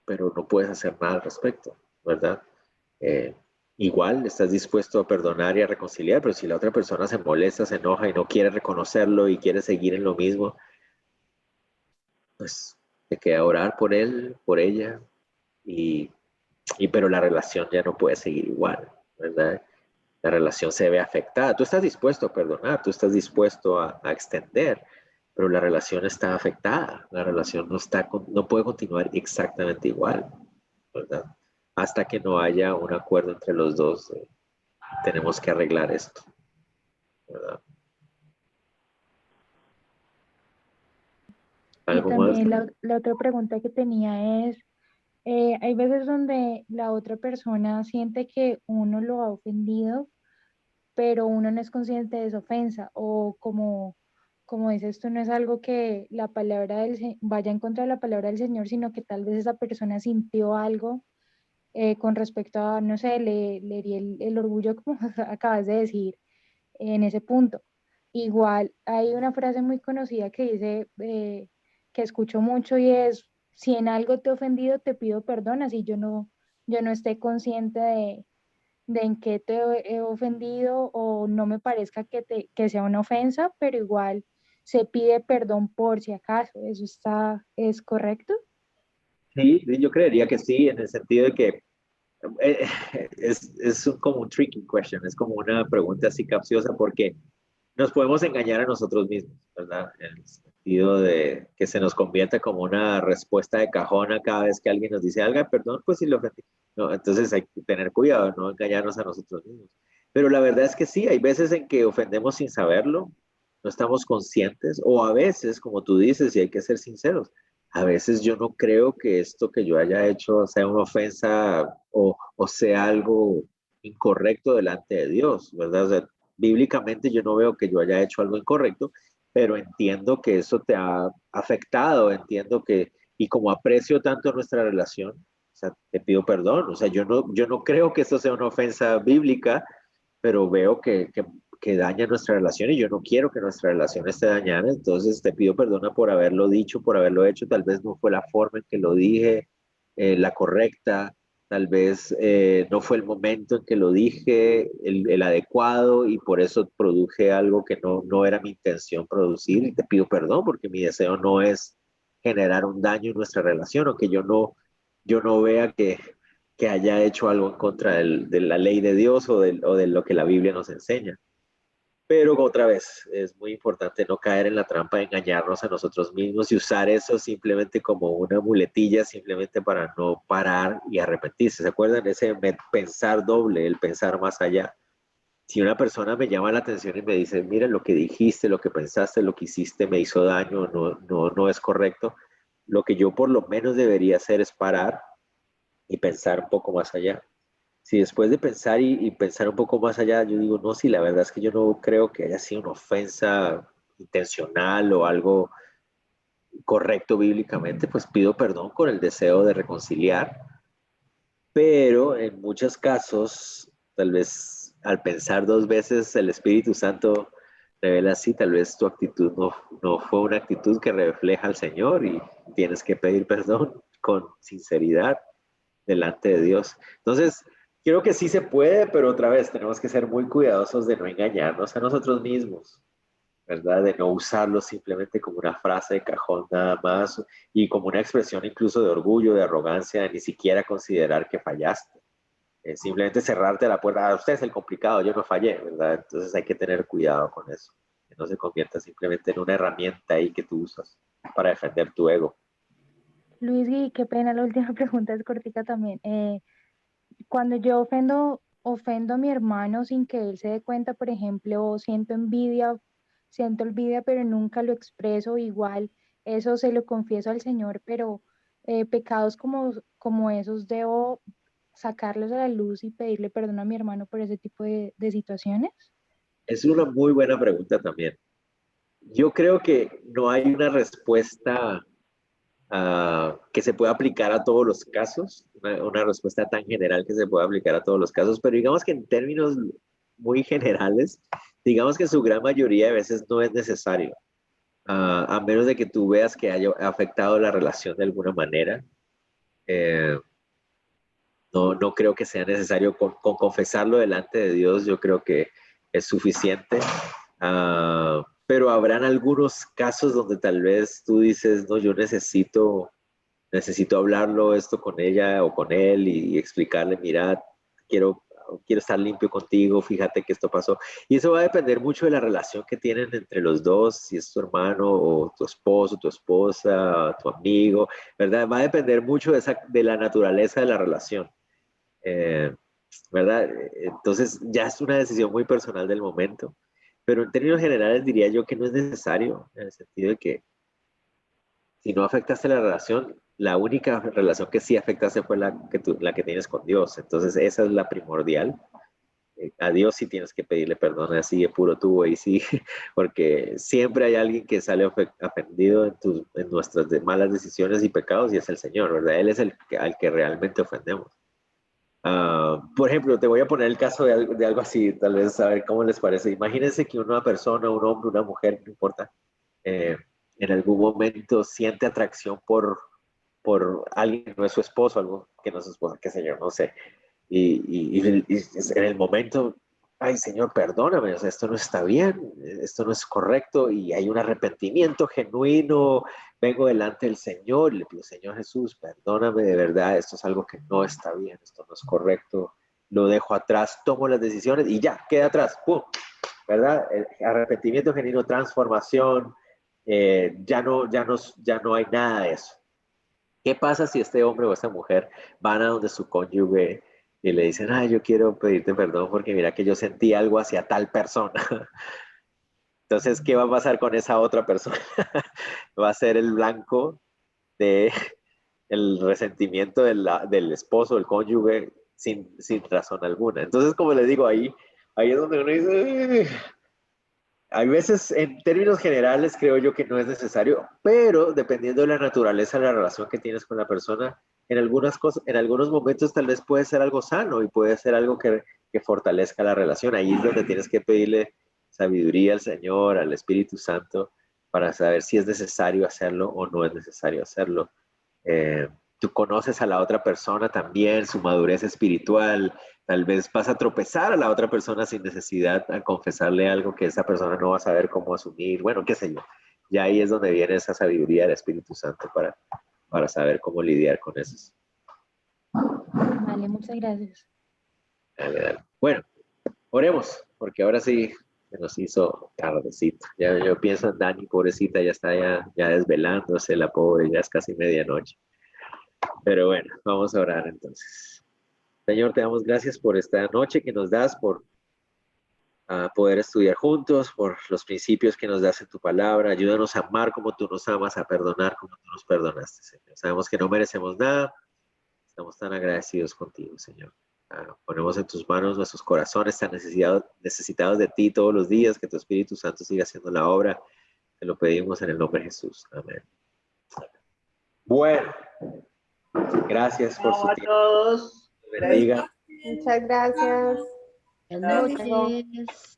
pero no puedes hacer nada al respecto, ¿verdad? Igual estás dispuesto a perdonar y a reconciliar, pero si la otra persona se molesta, se enoja y no quiere reconocerlo y quiere seguir en lo mismo, pues te queda orar por él, por ella, pero la relación ya no puede seguir igual, ¿verdad? La relación se ve afectada. Tú estás dispuesto a perdonar, tú estás dispuesto a extender, pero la relación está afectada. La relación no puede continuar exactamente igual, ¿verdad? Hasta que no haya un acuerdo entre los dos, tenemos que arreglar esto, ¿verdad? Y también la otra pregunta que tenía es, hay veces donde la otra persona siente que uno lo ha ofendido, pero uno no es consciente de esa ofensa, o como dices, esto no es algo que la palabra vaya en contra de la palabra del Señor, sino que tal vez esa persona sintió algo con respecto a, no sé, le herí el orgullo, como acabas de decir, en ese punto. Igual hay una frase muy conocida que dice, que escucho mucho y es, si en algo te he ofendido, te pido perdón, así yo no esté consciente de en qué te he ofendido o no me parezca que sea una ofensa, pero igual se pide perdón por si acaso. ¿Es correcto? Sí, yo creería que sí, en el sentido de que eh, como un tricky question, es como una pregunta así capciosa porque nos podemos engañar a nosotros mismos, ¿verdad? En el sentido de que se nos convierte como una respuesta de cajón a cada vez que alguien nos dice algo, perdón, pues si lo ofendí. No, entonces hay que tener cuidado, no engañarnos a nosotros mismos. Pero la verdad es que sí, hay veces en que ofendemos sin saberlo, no estamos conscientes, o a veces, como tú dices, y hay que ser sinceros, a veces yo no creo que esto que yo haya hecho sea una ofensa o sea algo incorrecto delante de Dios, ¿verdad? O sea, bíblicamente yo no veo que yo haya hecho algo incorrecto, pero entiendo que eso te ha afectado, entiendo que, y como aprecio tanto nuestra relación, o sea, te pido perdón, o sea, yo no creo que esto sea una ofensa bíblica, pero veo que daña nuestra relación y yo no quiero que nuestra relación esté dañada, entonces te pido perdón por haberlo dicho, por haberlo hecho, tal vez no fue la forma en que lo dije, la correcta, tal vez no fue el momento en que lo dije, el adecuado, y por eso produje algo que no era mi intención producir, y te pido perdón porque mi deseo no es generar un daño en nuestra relación, o que yo no vea que haya hecho algo en contra de la ley de Dios o de lo que la Biblia nos enseña. Pero otra vez, es muy importante no caer en la trampa de engañarnos a nosotros mismos y usar eso simplemente como una muletilla, simplemente para no parar y arrepentirse. ¿Se acuerdan? Ese pensar doble, el pensar más allá. Si una persona me llama la atención y me dice, mira, lo que dijiste, lo que pensaste, lo que hiciste me hizo daño, no es correcto, lo que yo por lo menos debería hacer es parar y pensar un poco más allá. Si después de pensar y pensar un poco más allá, yo digo, no, sí, la verdad es que yo no creo que haya sido una ofensa intencional o algo correcto bíblicamente, pues pido perdón con el deseo de reconciliar, pero en muchos casos tal vez al pensar dos veces el Espíritu Santo revela así, tal vez tu actitud no fue una actitud que refleja al Señor y tienes que pedir perdón con sinceridad delante de Dios. Entonces, creo que sí se puede, pero otra vez tenemos que ser muy cuidadosos de no engañarnos a nosotros mismos, ¿verdad? De no usarlo simplemente como una frase de cajón nada más y como una expresión incluso de orgullo, de arrogancia, de ni siquiera considerar que fallaste. Simplemente cerrarte la puerta, ah, usted es el complicado, yo no fallé, ¿verdad? Entonces hay que tener cuidado con eso, que no se convierta simplemente en una herramienta ahí que tú usas para defender tu ego. Luis, y qué pena, la última pregunta es cortica también. Cuando yo ofendo a mi hermano sin que él se dé cuenta, por ejemplo, siento envidia, pero nunca lo expreso igual, eso se lo confieso al Señor, pero pecados como esos debo sacarlos a la luz y pedirle perdón a mi hermano por ese tipo de situaciones. Es una muy buena pregunta también. Yo creo que no hay una respuesta que se pueda aplicar a todos los casos, una respuesta tan general que se pueda aplicar a todos los casos, pero digamos que en términos muy generales, digamos que en su gran mayoría de veces no es necesario, a menos de que tú veas que haya afectado la relación de alguna manera. No creo que sea necesario con confesarlo delante de Dios, yo creo que es suficiente. Pero habrán algunos casos donde tal vez tú dices, no, yo necesito hablarlo esto con ella o con él y explicarle, mira, quiero estar limpio contigo, fíjate que esto pasó. Y eso va a depender mucho de la relación que tienen entre los dos, si es tu hermano o tu esposo, tu esposa, tu amigo, ¿verdad? Va a depender mucho de la naturaleza de la relación. ¿Verdad? Entonces ya es una decisión muy personal del momento, pero en términos generales diría yo que no es necesario, en el sentido de que si no afectaste la relación, la única relación que sí afectaste fue la que tienes con Dios, entonces esa es la primordial. A Dios sí tienes que pedirle perdón, así de puro tubo y sí, porque siempre hay alguien que sale ofendido en nuestras malas decisiones y pecados y es el Señor, ¿verdad? Él es al que realmente ofendemos. Por ejemplo, te voy a poner el caso de algo así, tal vez a ver cómo les parece. Imagínense que una persona, un hombre, una mujer, no importa, eh, en algún momento siente atracción por alguien que no es su esposo, algo que no es su esposa, qué sé yo, no sé. Y en el momento, ay Señor, perdóname, o sea, esto no está bien, esto no es correcto y hay un arrepentimiento genuino, vengo delante del Señor y le pido, Señor Jesús, perdóname de verdad, esto es algo que no está bien, esto no es correcto, lo dejo atrás, tomo las decisiones y ya, queda atrás, ¡pum! ¿Verdad? El arrepentimiento genuino, transformación, ya no hay nada de eso. ¿Qué pasa si este hombre o esta mujer van a donde su cónyuge y le dicen, ay, yo quiero pedirte perdón porque mira que yo sentí algo hacia tal persona? Entonces, ¿qué va a pasar con esa otra persona? Va a ser el blanco de el resentimiento del esposo, del cónyuge, sin razón alguna. Entonces, como les digo, ahí es donde uno dice, hay veces, en términos generales, creo yo que no es necesario, pero dependiendo de la naturaleza de la relación que tienes con la persona, en algunos momentos tal vez puede ser algo sano y puede ser algo que fortalezca la relación. Ahí es donde tienes que pedirle sabiduría al Señor, al Espíritu Santo, para saber si es necesario hacerlo o no es necesario hacerlo. Tú conoces a la otra persona también, su madurez espiritual. Tal vez vas a tropezar a la otra persona sin necesidad a confesarle algo que esa persona no va a saber cómo asumir. Bueno, qué sé yo. Y ahí es donde viene esa sabiduría del Espíritu Santo para saber cómo lidiar con eso. Vale, muchas gracias. Dale, dale. Bueno, oremos, porque ahora sí se nos hizo tardecito. Ya yo pienso en Dani, pobrecita, ya está ya desvelándose, la pobre, ya es casi medianoche. Pero bueno, vamos a orar entonces. Señor, te damos gracias por esta noche que nos das, por poder estudiar juntos, por los principios que nos das en tu palabra. Ayúdanos a amar como tú nos amas, a perdonar como tú nos perdonaste, Señor. Sabemos que no merecemos nada. Estamos tan agradecidos contigo, Señor. Ponemos en tus manos nuestros corazones tan necesitados de ti todos los días, que tu Espíritu Santo siga haciendo la obra. Te lo pedimos en el nombre de Jesús. Amén. Bueno, gracias por su tiempo. Todos. Bendiga. Muchas gracias. Buenas Hasta luego. noches.